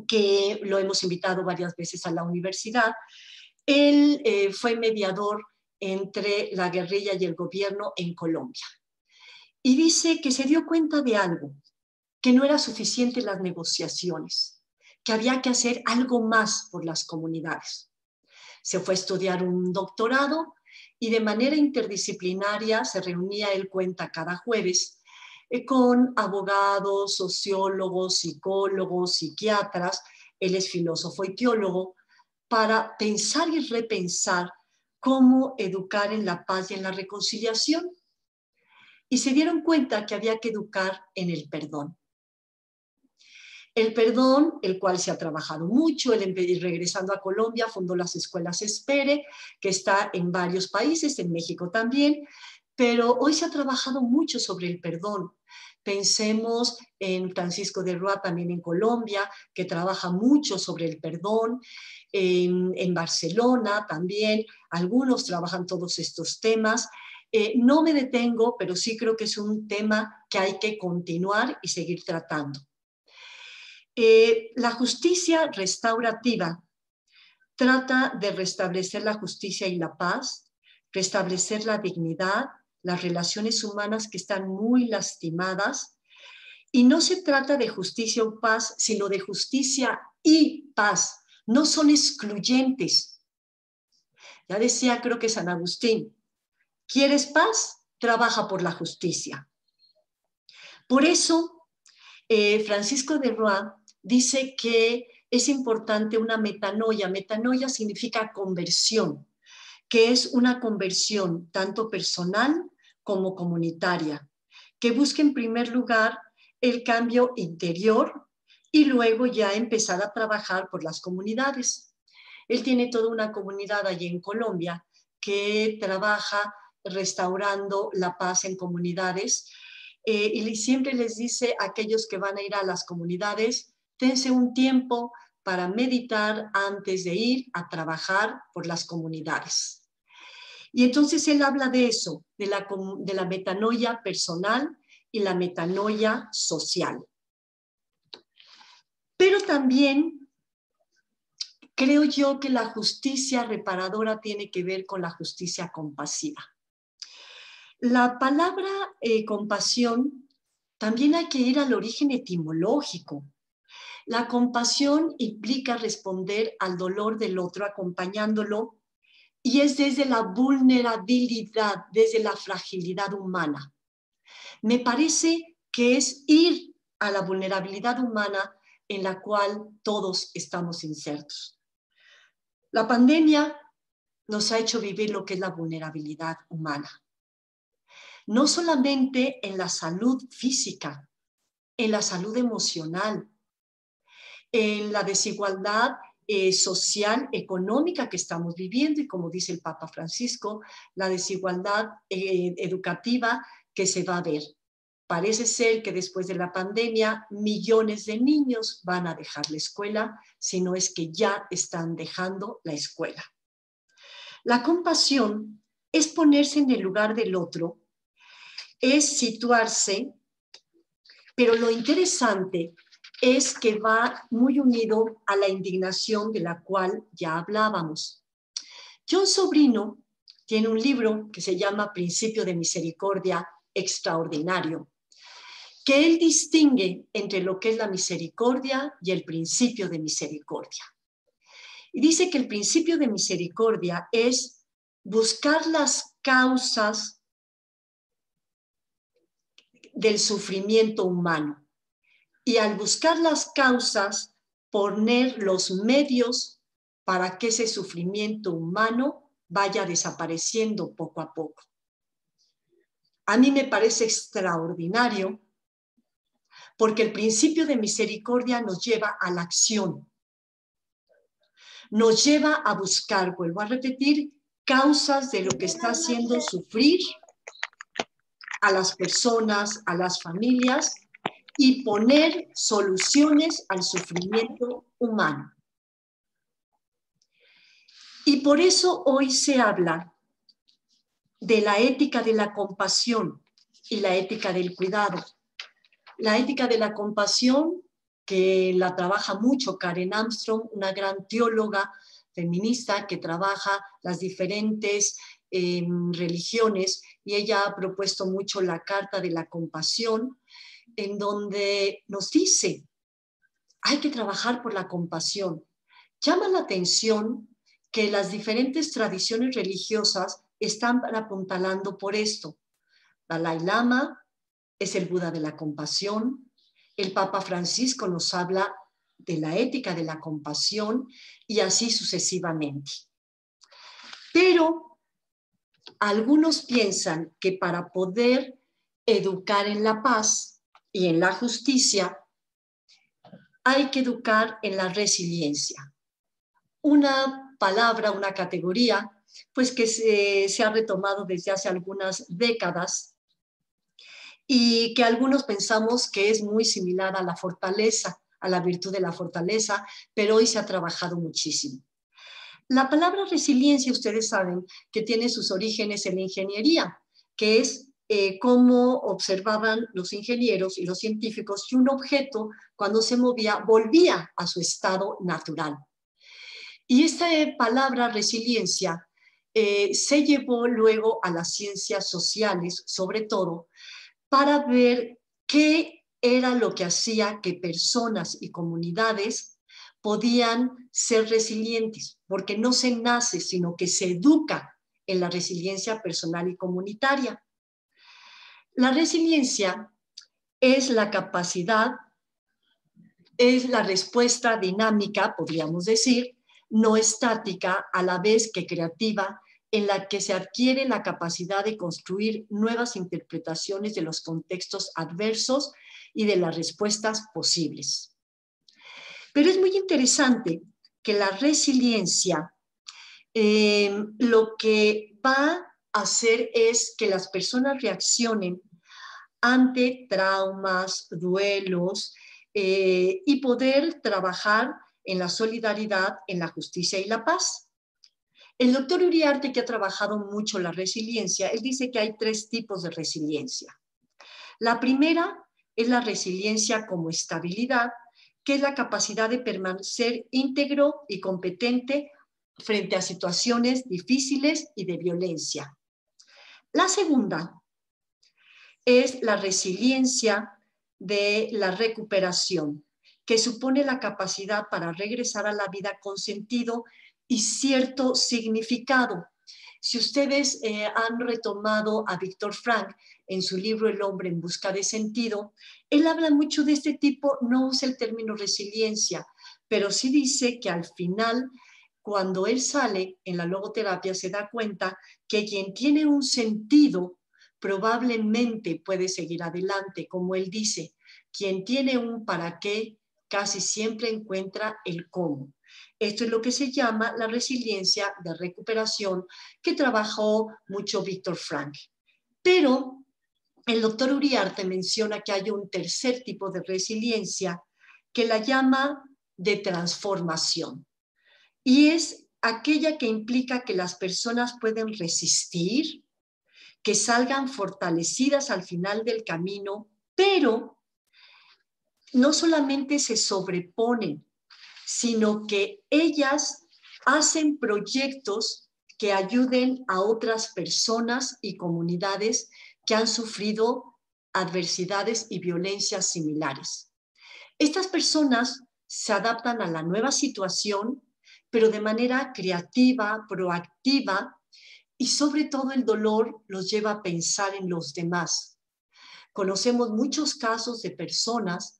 que lo hemos invitado varias veces a la universidad. Él fue mediador entre la guerrilla y el gobierno en Colombia. Y dice que se dio cuenta de algo, que no era suficiente las negociaciones, que había que hacer algo más por las comunidades. Se fue a estudiar un doctorado y de manera interdisciplinaria se reunía, él cuenta, cada jueves con abogados, sociólogos, psicólogos, psiquiatras, él es filósofo y teólogo, para pensar y repensar cómo educar en la paz y en la reconciliación. Y se dieron cuenta que había que educar en el perdón. El perdón, el cual se ha trabajado mucho, él regresando a Colombia fundó las escuelas Espere, que está en varios países, en México también, pero hoy se ha trabajado mucho sobre el perdón. Pensemos en Francisco de Roa, también en Colombia, que trabaja mucho sobre el perdón. En Barcelona también, algunos trabajan todos estos temas. No me detengo, pero sí creo que es un tema que hay que continuar y seguir tratando. La justicia restaurativa trata de restablecer la justicia y la paz, restablecer la dignidad, las relaciones humanas que están muy lastimadas. Y no se trata de justicia o paz, sino de justicia y paz. No son excluyentes. Ya decía, creo que San Agustín, ¿quieres paz? Trabaja por la justicia. Por eso, Francisco de Roa dice que es importante una metanoia. Metanoia significa conversión, que es una conversión tanto personal como comunitaria, que busque en primer lugar el cambio interior y luego ya empezar a trabajar por las comunidades. Él tiene toda una comunidad allí en Colombia que trabaja restaurando la paz en comunidades y siempre les dice a aquellos que van a ir a las comunidades, dense un tiempo para meditar antes de ir a trabajar por las comunidades. Y entonces él habla de eso, de la metanoia personal y la metanoia social. Pero también creo yo que la justicia reparadora tiene que ver con la justicia compasiva. La palabra compasión también hay que ir al origen etimológico. La compasión implica responder al dolor del otro acompañándolo y es desde la vulnerabilidad, desde la fragilidad humana. Me parece que es ir a la vulnerabilidad humana en la cual todos estamos insertos. La pandemia nos ha hecho vivir lo que es la vulnerabilidad humana. No solamente en la salud física, en la salud emocional, en la desigualdad social, económica que estamos viviendo y como dice el Papa Francisco, la desigualdad educativa que se va a ver. Parece ser que después de la pandemia millones de niños van a dejar la escuela, si no es que ya están dejando la escuela. La compasión es ponerse en el lugar del otro, es situarse, pero lo interesante es que va muy unido a la indignación de la cual ya hablábamos. John Sobrino tiene un libro que se llama Principio de Misericordia Extraordinario, que él distingue entre lo que es la misericordia y el principio de misericordia. Y dice que el principio de misericordia es buscar las causas del sufrimiento humano. Y al buscar las causas, poner los medios para que ese sufrimiento humano vaya desapareciendo poco a poco. A mí me parece extraordinario porque el principio de misericordia nos lleva a la acción, nos lleva a buscar, vuelvo a repetir, causas de lo que está haciendo sufrir a las personas, a las familias, y poner soluciones al sufrimiento humano. Y por eso hoy se habla de la ética de la compasión y la ética del cuidado. La ética de la compasión, que la trabaja mucho Karen Armstrong, una gran teóloga feminista que trabaja las diferentes religiones, y ella ha propuesto mucho la Carta de la Compasión, en donde nos dice, hay que trabajar por la compasión. Llama la atención que las diferentes tradiciones religiosas están apuntalando por esto. Dalai Lama es el Buda de la compasión, el Papa Francisco nos habla de la ética de la compasión y así sucesivamente. Pero algunos piensan que para poder educar en la paz y en la justicia, hay que educar en la resiliencia. Una palabra, una categoría, pues que se ha retomado desde hace algunas décadas y que algunos pensamos que es muy similar a la fortaleza, a la virtud de la fortaleza, pero hoy se ha trabajado muchísimo. La palabra resiliencia, ustedes saben que tiene sus orígenes en la ingeniería, que es cómo observaban los ingenieros y los científicos que un objeto, cuando se movía, volvía a su estado natural. Y esta palabra resiliencia se llevó luego a las ciencias sociales, sobre todo, para ver qué era lo que hacía que personas y comunidades podían ser resilientes, porque no se nace, sino que se educa en la resiliencia personal y comunitaria. La resiliencia es la capacidad, es la respuesta dinámica, podríamos decir, no estática, a la vez que creativa, en la que se adquiere la capacidad de construir nuevas interpretaciones de los contextos adversos y de las respuestas posibles. Pero es muy interesante que la resiliencia lo que va a hacer es que las personas reaccionen ante traumas, duelos y poder trabajar en la solidaridad, en la justicia y la paz. El doctor Uriarte, que ha trabajado mucho la resiliencia, él dice que hay 3 tipos de resiliencia. La primera es la resiliencia como estabilidad, que es la capacidad de permanecer íntegro y competente frente a situaciones difíciles y de violencia. La segunda es la resiliencia de la recuperación, que supone la capacidad para regresar a la vida con sentido y cierto significado. Si ustedes han retomado a Víctor Frank en su libro El hombre en busca de sentido, él habla mucho de este tipo, no usa el término resiliencia, pero sí dice que al final, cuando él sale en la logoterapia, se da cuenta que quien tiene un sentido probablemente puede seguir adelante, como él dice, quien tiene un para qué casi siempre encuentra el cómo. Esto es lo que se llama la resiliencia de recuperación que trabajó mucho Víctor Frank. Pero el doctor Uriarte menciona que hay un tercer tipo de resiliencia que la llama de transformación y es aquella que implica que las personas pueden resistir, que salgan fortalecidas al final del camino, pero no solamente se sobreponen, sino que ellas hacen proyectos que ayuden a otras personas y comunidades que han sufrido adversidades y violencias similares. Estas personas se adaptan a la nueva situación, pero de manera creativa, proactiva, y sobre todo el dolor los lleva a pensar en los demás. Conocemos muchos casos de personas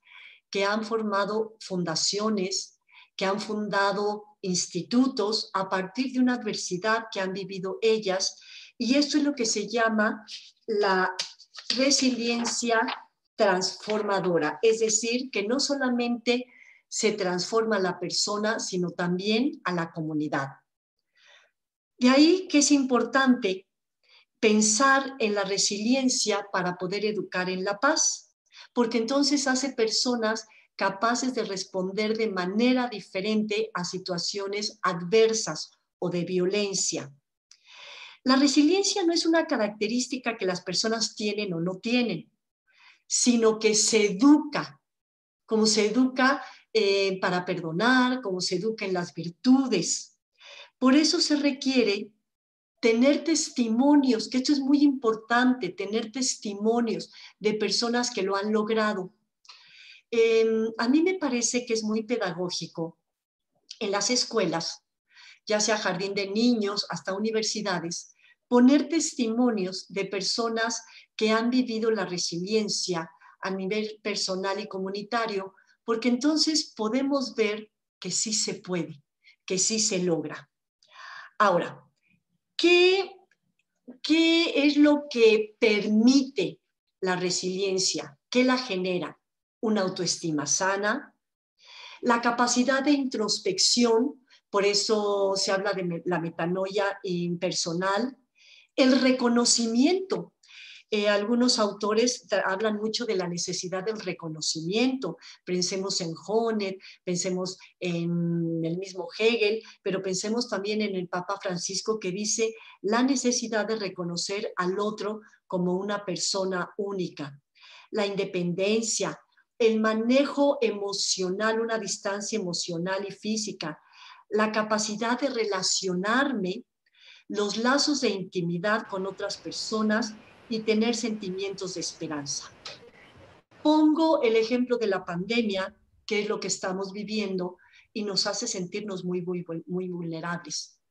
que han formado fundaciones, que han fundado institutos a partir de una adversidad que han vivido ellas Y esto es lo que se llama la resiliencia transformadora, es decir, que no solamente se transforma a la persona, sino también a la comunidad. De ahí que es importante pensar en la resiliencia para poder educar en la paz, porque entonces hace personas capaces de responder de manera diferente a situaciones adversas o de violencia. La resiliencia no es una característica que las personas tienen o no tienen, sino que se educa, como se educa para perdonar, como se educa en las virtudes. Por eso se requiere tener testimonios, que esto es muy importante, tener testimonios de personas que lo han logrado. A mí me parece que es muy pedagógico en las escuelas, ya sea jardín de niños hasta universidades, poner testimonios de personas que han vivido la resiliencia a nivel personal y comunitario, porque entonces podemos ver que sí se puede, que sí se logra. Ahora, ¿qué es lo que permite la resiliencia? ¿Qué la genera? Una autoestima sana, la capacidad de introspección, por eso se habla de la metanoia impersonal, el reconocimiento. Algunos autores hablan mucho de la necesidad del reconocimiento. Pensemos en Honeth, pensemos en el mismo Hegel, pero pensemos también en el Papa Francisco, que dice la necesidad de reconocer al otro como una persona única. La independencia, el manejo emocional, una distancia emocional y física, la capacidad de relacionarme, los lazos de intimidad con otras personas y tener sentimientos de esperanza. Pongo el ejemplo de la pandemia, que es lo que estamos viviendo y nos hace sentirnos muy vulnerables.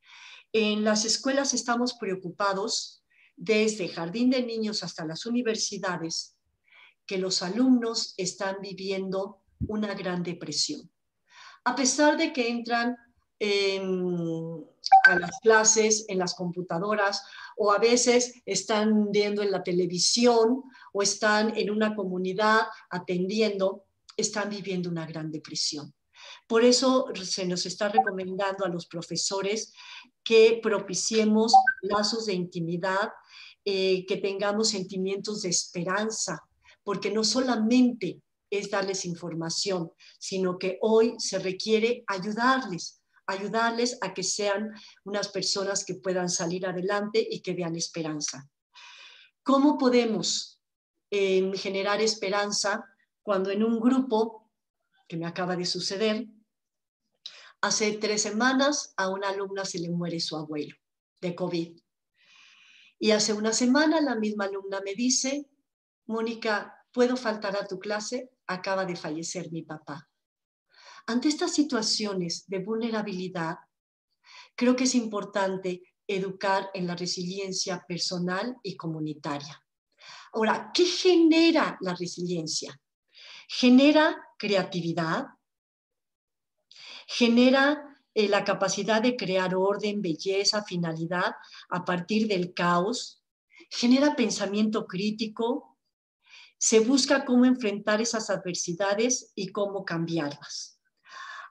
En las escuelas estamos preocupados, desde jardín de niños hasta las universidades, que los alumnos están viviendo una gran depresión. A pesar de que entran a las clases en las computadoras, o a veces están viendo en la televisión o están en una comunidad atendiendo, están viviendo una gran depresión. Por eso se nos está recomendando a los profesores que propiciemos lazos de intimidad, que tengamos sentimientos de esperanza, porque no solamente es darles información, sino que hoy se requiere ayudarles a que sean unas personas que puedan salir adelante y que vean esperanza. ¿Cómo podemos generar esperanza cuando en un grupo, que me acaba de suceder, hace 3 semanas a una alumna se le muere su abuelo de COVID? Y hace una semana la misma alumna me dice: Mónica, ¿puedo faltar a tu clase? Acaba de fallecer mi papá. Ante estas situaciones de vulnerabilidad, creo que es importante educar en la resiliencia personal y comunitaria. Ahora, ¿qué genera la resiliencia? Genera creatividad, genera la capacidad de crear orden, belleza, finalidad a partir del caos, genera pensamiento crítico, se busca cómo enfrentar esas adversidades y cómo cambiarlas.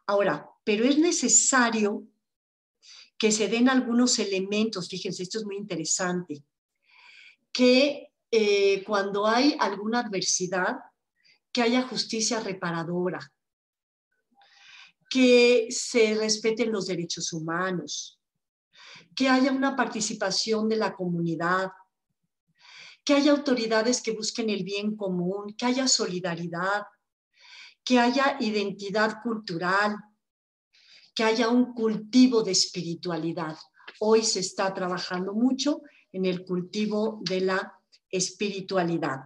Ahora, pero es necesario que se den algunos elementos, fíjense, esto es muy interesante, que cuando hay alguna adversidad, que haya justicia reparadora, que se respeten los derechos humanos, que haya una participación de la comunidad, que haya autoridades que busquen el bien común, que haya solidaridad, que haya identidad cultural, que haya un cultivo de espiritualidad. Hoy se está trabajando mucho en el cultivo de la espiritualidad.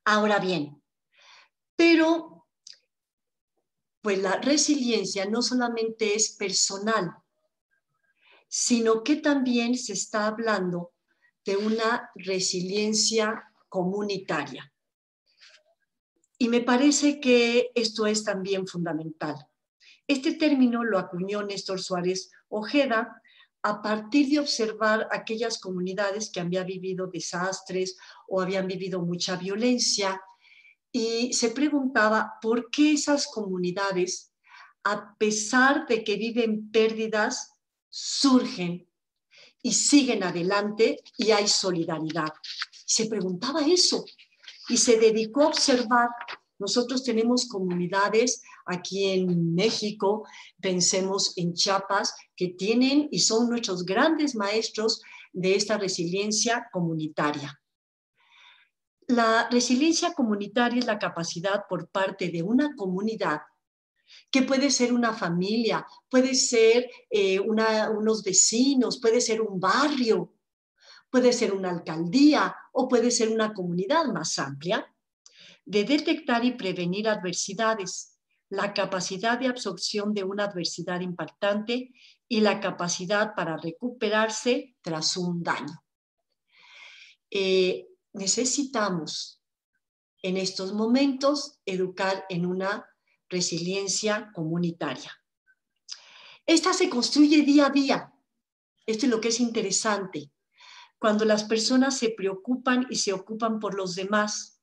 Ahora bien, pero pues la resiliencia no solamente es personal, sino que también se está hablando de una resiliencia comunitaria. Y me parece que esto es también fundamental. Este término lo acuñó Néstor Suárez Ojeda a partir de observar aquellas comunidades que habían vivido desastres o habían vivido mucha violencia, y se preguntaba por qué esas comunidades, a pesar de que viven pérdidas, surgen y siguen adelante y hay solidaridad. Se preguntaba eso y se dedicó a observar. Nosotros tenemos comunidades aquí en México, pensemos en Chiapas, que tienen y son nuestros grandes maestros de esta resiliencia comunitaria. La resiliencia comunitaria es la capacidad por parte de una comunidad, que puede ser una familia, puede ser unos vecinos, puede ser un barrio, puede ser una alcaldía o puede ser una comunidad más amplia, de detectar y prevenir adversidades, la capacidad de absorción de una adversidad impactante y la capacidad para recuperarse tras un daño. Necesitamos en estos momentos educar en una resiliencia comunitaria. Esta se construye día a día. Esto es lo que es interesante. Cuando las personas se preocupan y se ocupan por los demás,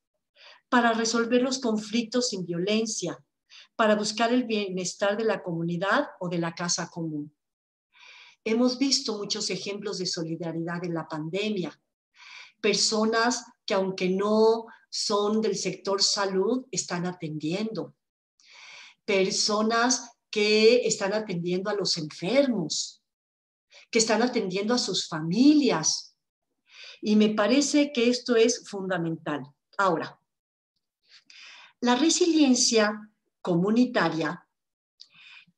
para resolver los conflictos sin violencia, para buscar el bienestar de la comunidad o de la casa común. Hemos visto muchos ejemplos de solidaridad en la pandemia. Personas que aunque no son del sector salud, están atendiendo. Personas que están atendiendo a los enfermos, que están atendiendo a sus familias. Y me parece que esto es fundamental. Ahora, la resiliencia comunitaria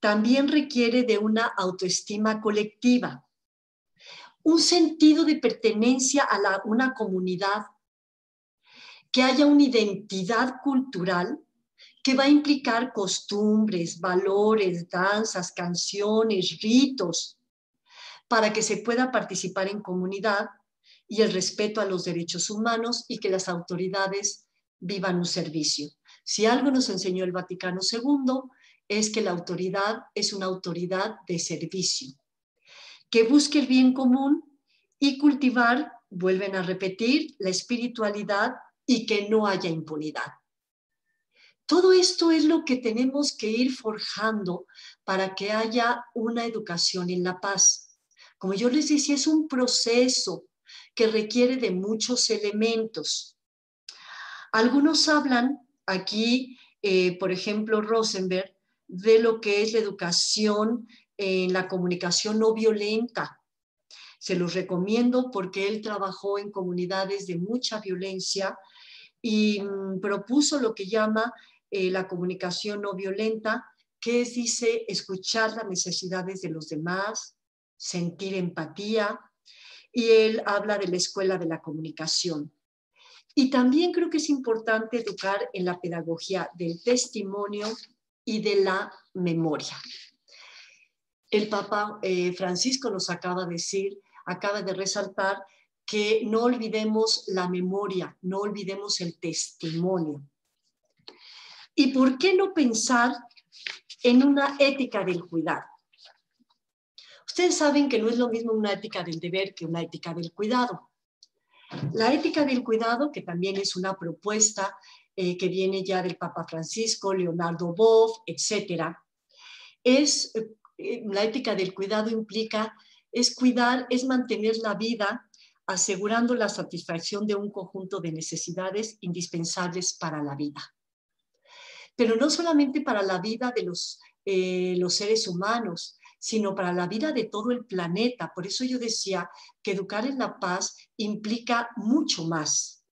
también requiere de una autoestima colectiva, un sentido de pertenencia a una comunidad, que haya una identidad cultural que va a implicar costumbres, valores, danzas, canciones, ritos, para que se pueda participar en comunidad y el respeto a los derechos humanos y que las autoridades vivan un servicio. Si algo nos enseñó el Vaticano II es que la autoridad es una autoridad de servicio, que busque el bien común y cultivar, vuelven a repetir, la espiritualidad y que no haya impunidad. Todo esto es lo que tenemos que ir forjando para que haya una educación en la paz. Como yo les decía, es un proceso que requiere de muchos elementos. Algunos hablan aquí, por ejemplo, Rosenberg, de lo que es la educación en la comunicación no violenta. Se los recomiendo porque él trabajó en comunidades de mucha violencia y propuso lo que llama la comunicación no violenta, que es, dice, escuchar las necesidades de los demás, sentir empatía, y él habla de la escuela de la comunicación. Y también creo que es importante educar en la pedagogía del testimonio y de la memoria. El Papa Francisco nos acaba de resaltar que no olvidemos la memoria, no olvidemos el testimonio. ¿Y por qué no pensar en una ética del cuidado? Ustedes saben que no es lo mismo una ética del deber que una ética del cuidado. La ética del cuidado, que también es una propuesta que viene ya del Papa Francisco, Leonardo Boff, etc., la ética del cuidado implica, es cuidar, es mantener la vida, asegurando la satisfacción de un conjunto de necesidades indispensables para la vida. Pero no solamente para la vida de los seres humanos, sino para la vida de todo el planeta. Por eso yo decía que educar en la paz implica mucho más.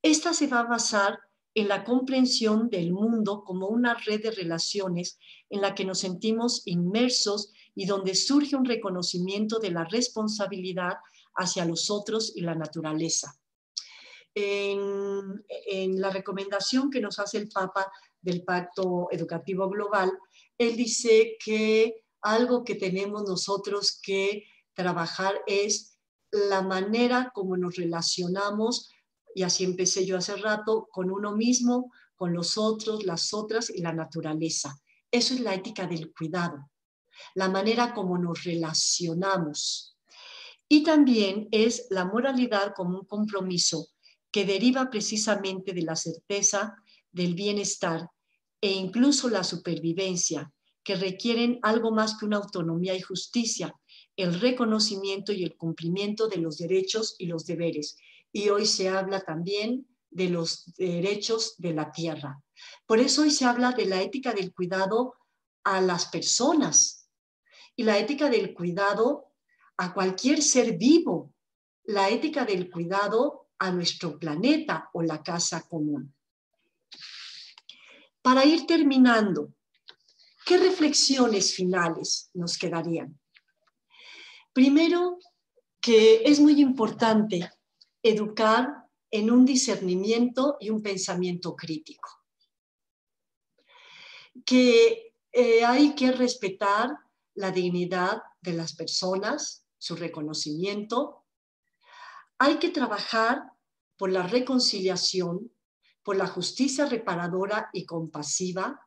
Esta se va a basar en la comprensión del mundo como una red de relaciones en la que nos sentimos inmersos y donde surge un reconocimiento de la responsabilidad hacia los otros y la naturaleza. En la recomendación que nos hace el Papa del Pacto Educativo Global, él dice que algo que tenemos nosotros que trabajar es la manera como nos relacionamos, y así empecé yo hace rato, con uno mismo, con los otros, las otras y la naturaleza. Eso es la ética del cuidado. la manera como nos relacionamos. Y también es la moralidad como un compromiso que deriva precisamente de la certeza del bienestar e incluso la supervivencia, que requieren algo más que una autonomía y justicia, el reconocimiento y el cumplimiento de los derechos y los deberes. Y hoy se habla también de los derechos de la tierra. Por eso hoy se habla de la ética del cuidado a las personas y la ética del cuidado a cualquier ser vivo, la ética del cuidado a nuestro planeta o la casa común. Para ir terminando, ¿qué reflexiones finales nos quedarían? Primero, que es muy importante educar en un discernimiento y un pensamiento crítico. Que hay que respetar la dignidad de las personas, su reconocimiento. Hay que trabajar por la reconciliación, por la justicia reparadora y compasiva.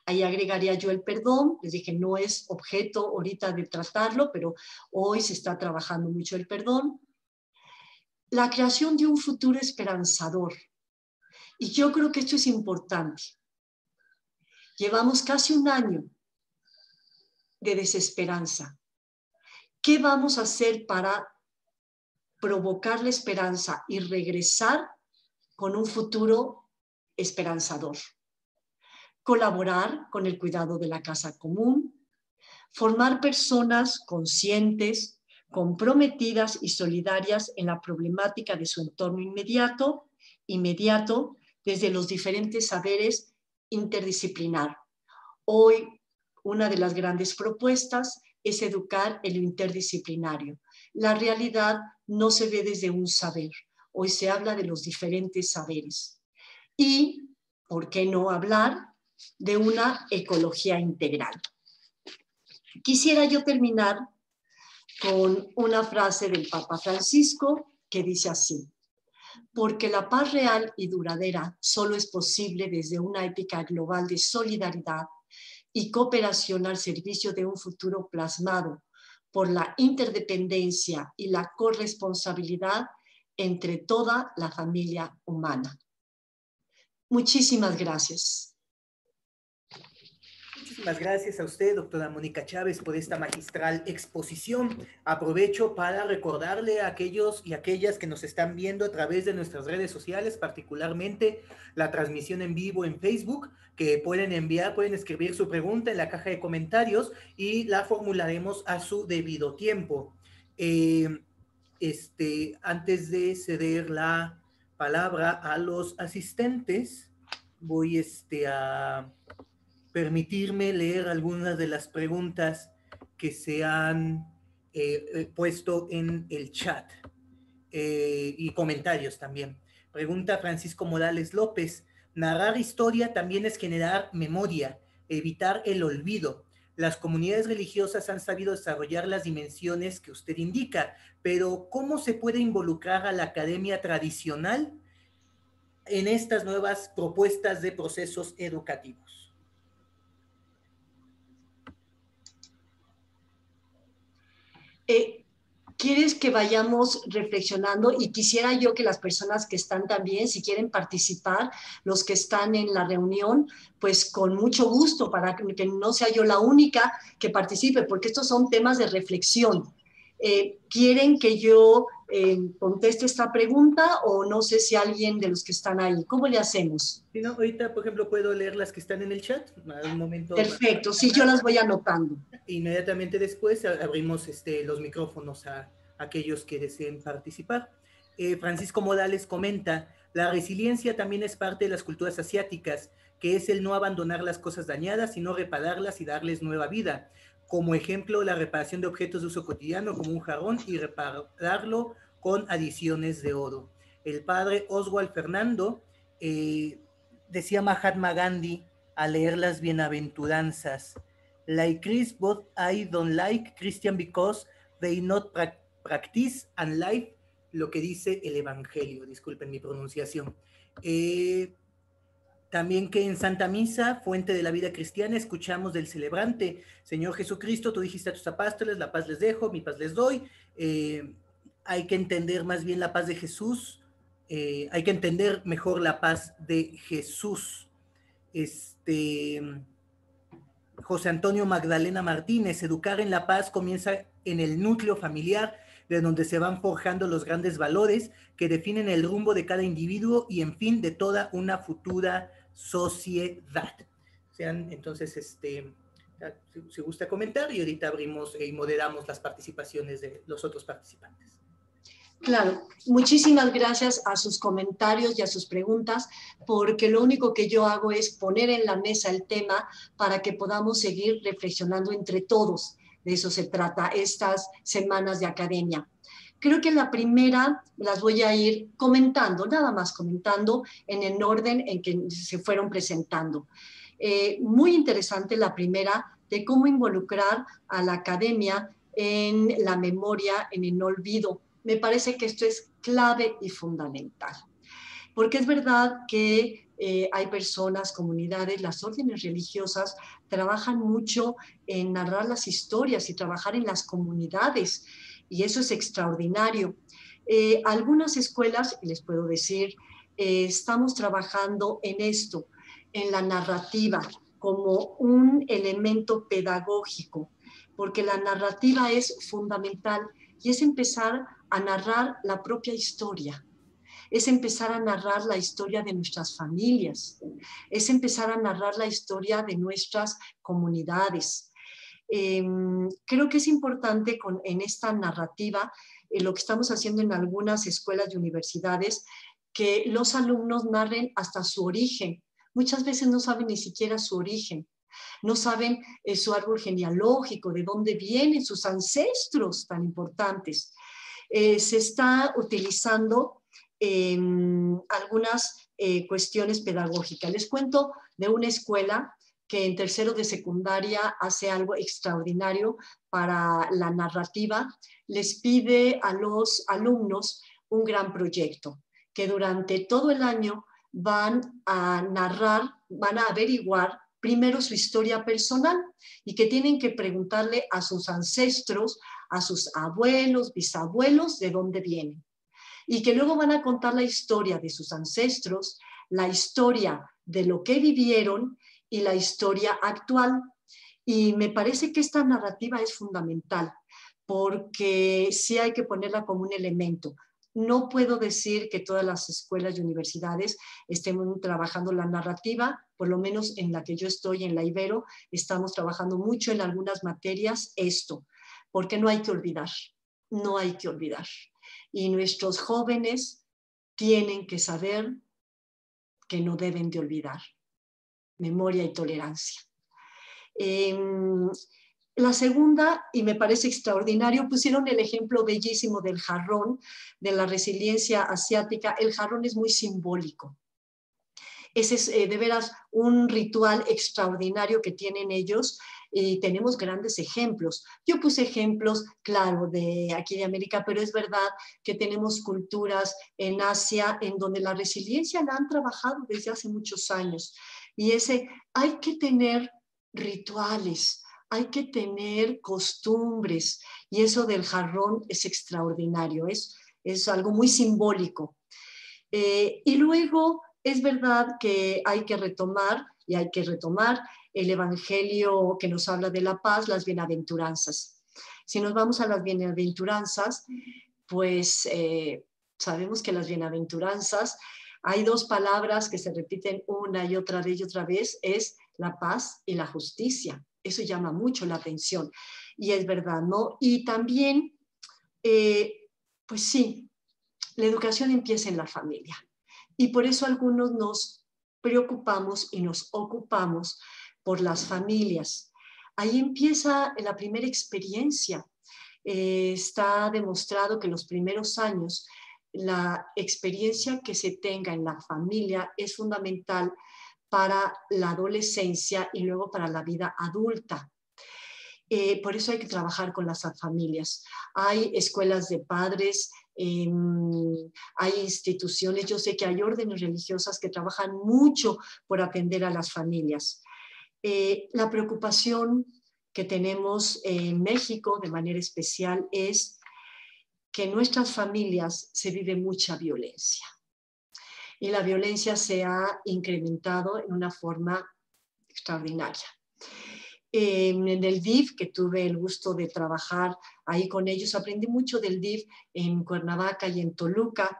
Ahí agregaría yo el perdón. Les dije, no es objeto ahorita de tratarlo, pero hoy se está trabajando mucho el perdón. La creación de un futuro esperanzador. Y yo creo que esto es importante. Llevamos casi un año de desesperanza. ¿Qué vamos a hacer para provocar la esperanza y regresar con un futuro esperanzador? Colaborar con el cuidado de la casa común, formar personas conscientes, comprometidas y solidarias en la problemática de su entorno inmediato, desde los diferentes saberes interdisciplinar. Hoy, una de las grandes propuestas es educar en lo interdisciplinario. La realidad no se ve desde un saber. Hoy se habla de los diferentes saberes. Y, ¿por qué no hablar de una ecología integral? Quisiera yo terminar con una frase del Papa Francisco que dice así: porque la paz real y duradera solo es posible desde una ética global de solidaridad y cooperación al servicio de un futuro plasmado por la interdependencia y la corresponsabilidad entre toda la familia humana. Muchísimas gracias. Muchísimas gracias a usted, doctora Mónica Chávez, por esta magistral exposición. Aprovecho para recordarle a aquellos y aquellas que nos están viendo a través de nuestras redes sociales, particularmente la transmisión en vivo en Facebook, que pueden escribir su pregunta en la caja de comentarios y la formularemos a su debido tiempo. Antes de ceder la palabra a los asistentes, voy a permitirme leer algunas de las preguntas que se han puesto en el chat y comentarios también. Pregunta Francisco Morales López: narrar historia también es generar memoria, evitar el olvido. Las comunidades religiosas han sabido desarrollar las dimensiones que usted indica, pero ¿cómo se puede involucrar a la academia tradicional en estas nuevas propuestas de procesos educativos? ¿Quieres que vayamos reflexionando? Y quisiera yo que las personas que están también, si quieren participar, los que están en la reunión, pues con mucho gusto, para que no sea yo la única que participe, porque estos son temas de reflexión. ¿Quieren que yo conteste esta pregunta o no sé si alguien de los que están ahí? ¿Cómo le hacemos? Si no, ahorita, por ejemplo, puedo leer las que están en el chat. Un momento. Perfecto, sí, yo las voy anotando. Inmediatamente después abrimos los micrófonos a aquellos que deseen participar. Francisco Morales comenta: la resiliencia también es parte de las culturas asiáticas, que es el no abandonar las cosas dañadas, sino repararlas y darles nueva vida. Como ejemplo, la reparación de objetos de uso cotidiano, como un jarrón, y repararlo con adiciones de oro. El padre Oswald Fernando decía Mahatma Gandhi al leer las bienaventuranzas: like Chris, but I don't like Christian because they not practice and live lo que dice el Evangelio. Disculpen mi pronunciación. También que en Santa Misa, fuente de la vida cristiana, escuchamos del celebrante: Señor Jesucristo, tú dijiste a tus apóstoles, la paz les dejo, mi paz les doy. Hay que entender más bien la paz de Jesús, hay que entender mejor la paz de Jesús. José Antonio Magdalena Martínez: educar en la paz comienza en el núcleo familiar, de donde se van forjando los grandes valores que definen el rumbo de cada individuo y, en fin, de toda una futura sociedad. Entonces, si gusta comentar, y ahorita abrimos y moderamos las participaciones de los otros participantes. Claro, muchísimas gracias a sus comentarios y a sus preguntas, porque lo único que yo hago es poner en la mesa el tema para que podamos seguir reflexionando entre todos. De eso se trata estas semanas de academia. Creo que la primera las voy a ir comentando, nada más comentando en el orden en que se fueron presentando. Muy interesante la primera, de cómo involucrar a la academia en la memoria, en el no olvido. Me parece que esto es clave y fundamental, porque es verdad que hay personas, comunidades, las órdenes religiosas trabajan mucho en narrar las historias y trabajar en las comunidades, y eso es extraordinario. Algunas escuelas, les puedo decir, estamos trabajando en esto, en la narrativa, como un elemento pedagógico, porque la narrativa es fundamental y es empezar a narrar la propia historia, es empezar a narrar la historia de nuestras familias, es empezar a narrar la historia de nuestras comunidades. Creo que es importante en esta narrativa, lo que estamos haciendo en algunas escuelas y universidades, que los alumnos narren hasta su origen. Muchas veces no saben ni siquiera su origen, no saben su árbol genealógico, de dónde vienen sus ancestros tan importantes. Se está utilizando algunas cuestiones pedagógicas. Les cuento de una escuela que en tercero de secundaria hace algo extraordinario para la narrativa. Les pide a los alumnos un gran proyecto, que durante todo el año van a narrar, van a averiguar primero su historia personal y que tienen que preguntarle a sus ancestros, a sus abuelos, bisabuelos, de dónde vienen. Y que luego van a contar la historia de sus ancestros, la historia de lo que vivieron y la historia actual. Y me parece que esta narrativa es fundamental, porque sí hay que ponerla como un elemento. No puedo decir que todas las escuelas y universidades estén trabajando la narrativa, por lo menos en la que yo estoy, en la Ibero, estamos trabajando mucho en algunas materias esto, porque no hay que olvidar, no hay que olvidar. Y nuestros jóvenes tienen que saber que no deben de olvidar. Memoria y tolerancia. La segunda, y me parece extraordinario, pusieron el ejemplo bellísimo del jarrón, de la resiliencia asiática. El jarrón es muy simbólico. Ese es de veras un ritual extraordinario que tienen ellos y tenemos grandes ejemplos. Yo puse ejemplos, claro, de aquí de América, pero es verdad que tenemos culturas en Asia en donde la resiliencia la han trabajado desde hace muchos años. Y hay que tener rituales, hay que tener costumbres, y eso del jarrón es extraordinario, es algo muy simbólico. Y luego es verdad que hay que retomar, y hay que retomar el Evangelio que nos habla de la paz, las bienaventuranzas. Si nos vamos a las bienaventuranzas, pues sabemos que las bienaventuranzas, hay dos palabras que se repiten una y otra vez, es la paz y la justicia. Eso llama mucho la atención, y es verdad, ¿no? Y también, pues sí, la educación empieza en la familia. Y por eso algunos nos preocupamos y nos ocupamos por las familias. Ahí empieza la primera experiencia. Está demostrado que los primeros años, la experiencia que se tenga en la familia es fundamental para la adolescencia y luego para la vida adulta. Por eso hay que trabajar con las familias. Hay escuelas de padres, hay instituciones, yo sé que hay órdenes religiosas que trabajan mucho por atender a las familias. La preocupación que tenemos en México de manera especial es que en nuestras familias se vive mucha violencia y la violencia se ha incrementado en una forma extraordinaria. En el DIF, que tuve el gusto de trabajar ahí con ellos, aprendí mucho del DIF en Cuernavaca y en Toluca,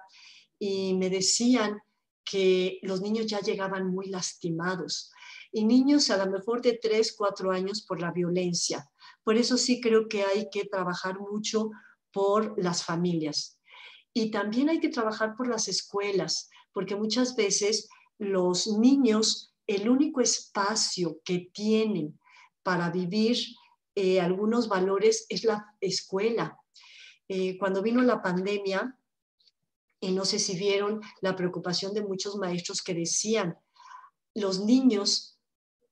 y me decían que los niños ya llegaban muy lastimados, y niños a lo mejor de 3, 4 años por la violencia. Por eso sí creo que hay que trabajar mucho por las familias. Y también hay que trabajar por las escuelas, porque muchas veces los niños, el único espacio que tienen para vivir algunos valores es la escuela. Cuando vino la pandemia, y no sé si vieron la preocupación de muchos maestros que decían, los niños,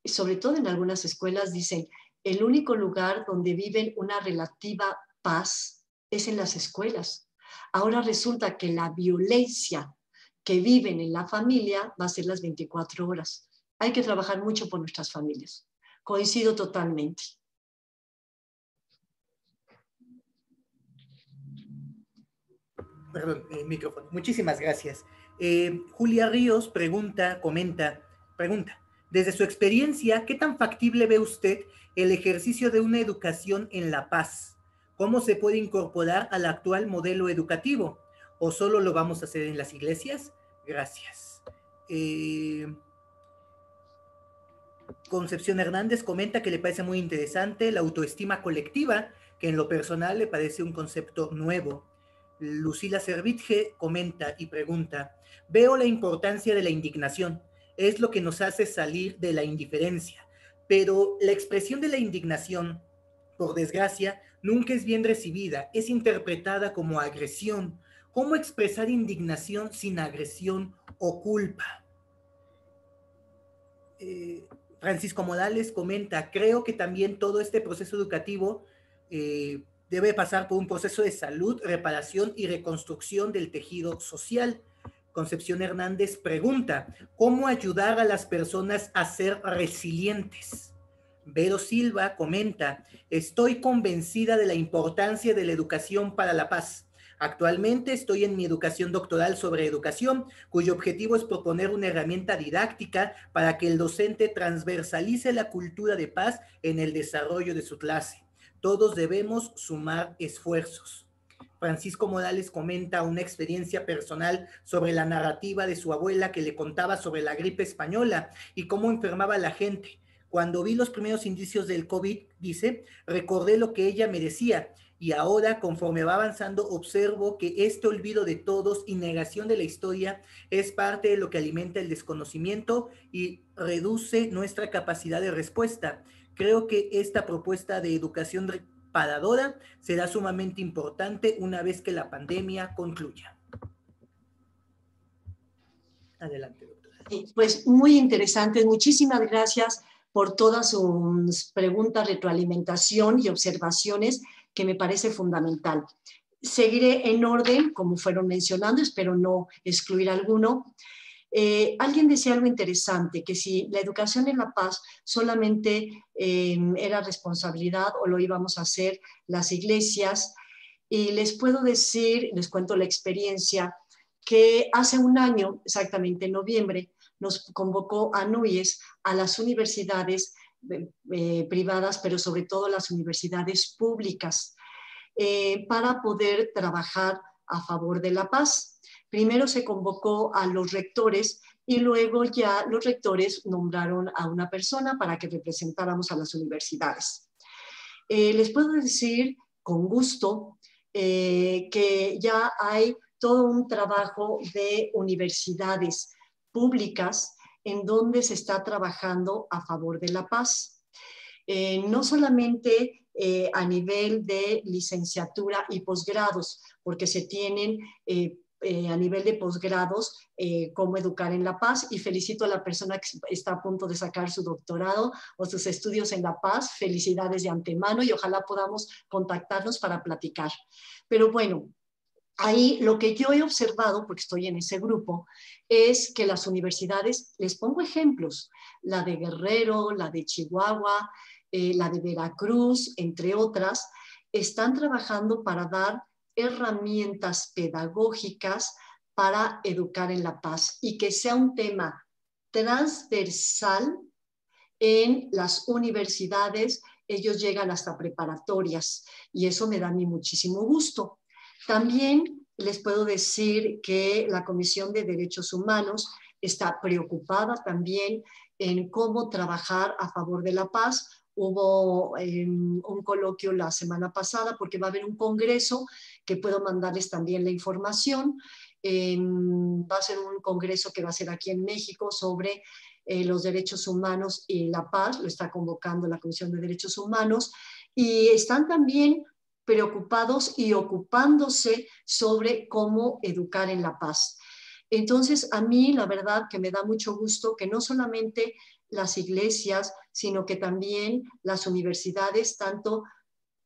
sobre todo en algunas escuelas, dicen, el único lugar donde viven una relativa paz es en las escuelas. Ahora resulta que la violencia que viven en la familia va a ser las 24 horas. Hay que trabajar mucho por nuestras familias. Coincido totalmente. Perdón, micrófono. Muchísimas gracias. Julia Ríos pregunta, desde su experiencia, ¿qué tan factible ve usted el ejercicio de una educación en la paz? ¿Cómo se puede incorporar al actual modelo educativo? ¿O solo lo vamos a hacer en las iglesias? Gracias. Concepción Hernández comenta que le parece muy interesante la autoestima colectiva, que en lo personal le parece un concepto nuevo. Lucila Servitje comenta y pregunta, veo la importancia de la indignación, es lo que nos hace salir de la indiferencia, pero la expresión de la indignación, por desgracia, nunca es bien recibida, es interpretada como agresión. ¿Cómo expresar indignación sin agresión o culpa? Francisco Morales comenta, creo que también todo este proceso educativo debe pasar por un proceso de salud, reparación y reconstrucción del tejido social. Concepción Hernández pregunta, ¿cómo ayudar a las personas a ser resilientes? Vero Silva comenta, estoy convencida de la importancia de la educación para la paz. Actualmente estoy en mi educación doctoral sobre educación, cuyo objetivo es proponer una herramienta didáctica para que el docente transversalice la cultura de paz en el desarrollo de su clase. Todos debemos sumar esfuerzos. Francisco Morales comenta una experiencia personal sobre la narrativa de su abuela que le contaba sobre la gripe española y cómo enfermaba a la gente. Cuando vi los primeros indicios del COVID, dice, recordé lo que ella me decía y ahora, conforme va avanzando, observo que este olvido de todos y negación de la historia es parte de lo que alimenta el desconocimiento y reduce nuestra capacidad de respuesta. Creo que esta propuesta de educación reparadora será sumamente importante una vez que la pandemia concluya. Adelante, doctora. Pues muy interesante. Muchísimas gracias por todas sus preguntas, retroalimentación y observaciones, que me parece fundamental. Seguiré en orden, como fueron mencionando, espero no excluir alguno. Alguien decía algo interesante, que si la educación en la paz solamente era responsabilidad o lo íbamos a hacer las iglesias, y les puedo decir, les cuento la experiencia, que hace un año, exactamente en noviembre, nos convocó a NUYES a las universidades privadas, pero sobre todo las universidades públicas, para poder trabajar a favor de la paz. Primero se convocó a los rectores y luego ya los rectores nombraron a una persona para que representáramos a las universidades. Les puedo decir con gusto que ya hay todo un trabajo de universidades públicas en donde se está trabajando a favor de la paz. No solamente a nivel de licenciatura y posgrados, porque se tienen a nivel de posgrados, cómo educar en La Paz, y felicito a la persona que está a punto de sacar su doctorado o sus estudios en La Paz. Felicidades de antemano y ojalá podamos contactarnos para platicar. Pero bueno, ahí lo que yo he observado, porque estoy en ese grupo, es que las universidades, les pongo ejemplos, la de Guerrero, la de Chihuahua, la de Veracruz, entre otras, están trabajando para dar herramientas pedagógicas para educar en La Paz y que sea un tema transversal en las universidades. Ellos llegan hasta preparatorias y eso me da a mí muchísimo gusto. También les puedo decir que la Comisión de Derechos Humanos está preocupada también en cómo trabajar a favor de la paz. Hubo un coloquio la semana pasada porque va a haber un congreso que puedo mandarles también la información. Va a ser un congreso que va a ser aquí en México sobre los derechos humanos y la paz. Lo está convocando la Comisión de Derechos Humanos y están también preocupados y ocupándose sobre cómo educar en la paz. Entonces, a mí la verdad que me da mucho gusto que no solamente las iglesias, sino que también las universidades, tanto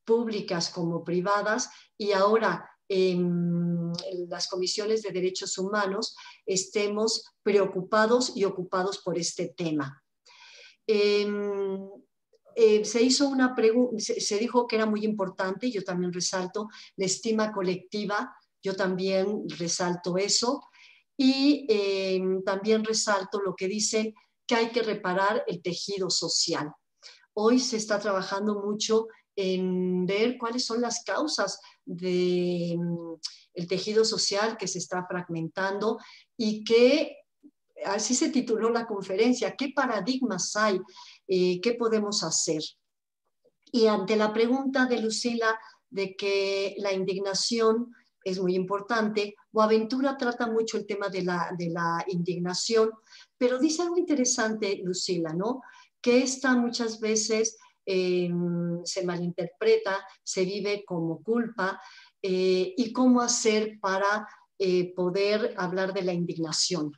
públicas como privadas, y ahora en las comisiones de derechos humanos, estemos preocupados y ocupados por este tema. Se hizo una pregunta, se dijo que era muy importante, yo también resalto la estima colectiva, yo también resalto eso, y también resalto lo que dice que hay que reparar el tejido social. Hoy se está trabajando mucho en ver cuáles son las causas del tejido social que se está fragmentando y que, así se tituló la conferencia, ¿qué paradigmas hay? ¿Qué podemos hacer? Y ante la pregunta de Lucila de que la indignación es muy importante, Boaventura trata mucho el tema de la indignación, pero dice algo interesante, Lucila, ¿no? Que esta muchas veces se malinterpreta, se vive como culpa, y cómo hacer para poder hablar de la indignación.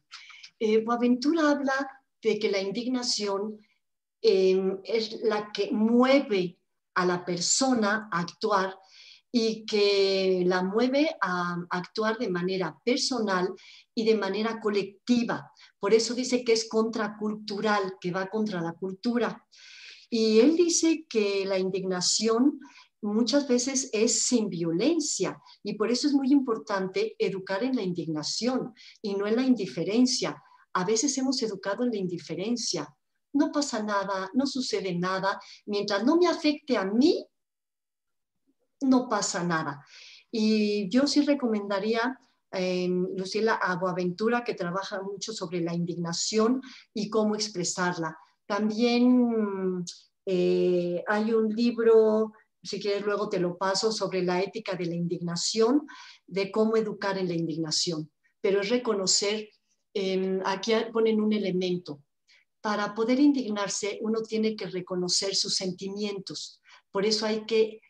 Boaventura habla de que la indignación es la que mueve a la persona a actuar y que la mueve a actuar de manera personal y de manera colectiva. Por eso dice que es contracultural, que va contra la cultura. Y él dice que la indignación muchas veces es sin violencia y por eso es muy importante educar en la indignación y no en la indiferencia. A veces hemos educado en la indiferencia. No pasa nada, no sucede nada. Mientras no me afecte a mí, no pasa nada. Y yo sí recomendaría, Lucila, a Boaventura, que trabaja mucho sobre la indignación y cómo expresarla. También hay un libro, si quieres luego te lo paso, sobre la ética de la indignación, de cómo educar en la indignación. Pero es reconocer, aquí ponen un elemento. Para poder indignarse, uno tiene que reconocer sus sentimientos. Por eso hay que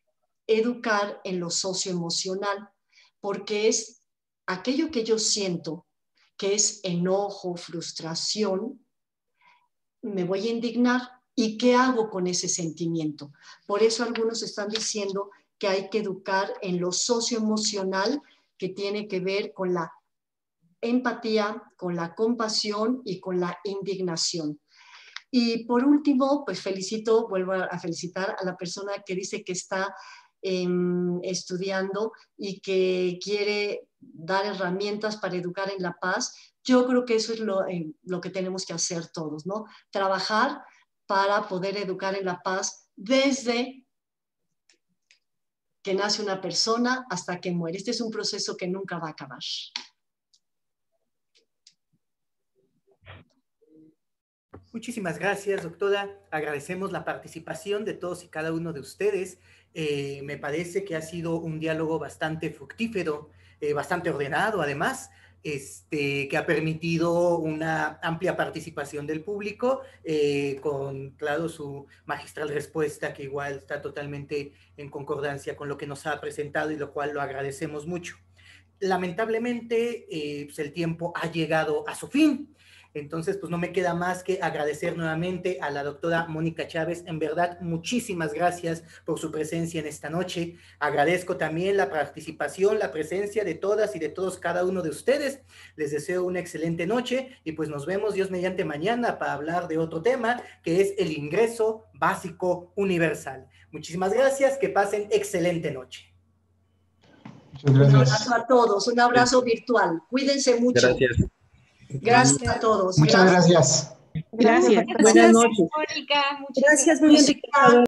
educar en lo socioemocional, porque es aquello que yo siento, que es enojo, frustración, me voy a indignar y qué hago con ese sentimiento. Por eso algunos están diciendo que hay que educar en lo socioemocional, que tiene que ver con la empatía, con la compasión y con la indignación. Y por último, pues vuelvo a felicitar a la persona que dice que está estudiando y que quiere dar herramientas para educar en la paz. Yo creo que eso es lo que tenemos que hacer todos, ¿no? Trabajar para poder educar en la paz desde que nace una persona hasta que muere. Este es un proceso que nunca va a acabar. Muchísimas gracias, doctora. Agradecemos la participación de todos y cada uno de ustedes. Me parece que ha sido un diálogo bastante fructífero, bastante ordenado, además, que ha permitido una amplia participación del público, con, claro, su magistral respuesta, que igual está totalmente en concordancia con lo que nos ha presentado y lo cual lo agradecemos mucho. lamentablemente, pues el tiempo ha llegado a su fin. Entonces, pues no me queda más que agradecer nuevamente a la doctora Mónica Chávez. En verdad, muchísimas gracias por su presencia en esta noche. Agradezco también la participación, la presencia de todas y de todos cada uno de ustedes. Les deseo una excelente noche y pues nos vemos Dios mediante mañana para hablar de otro tema que es el ingreso básico universal. Muchísimas gracias, que pasen excelente noche. Muchas gracias. Un abrazo a todos, un abrazo virtual. Cuídense mucho. Gracias. Gracias a todos. Muchas gracias. Gracias. Buenas noches. Mónica. Muchas Gracias, muy enriquecedor.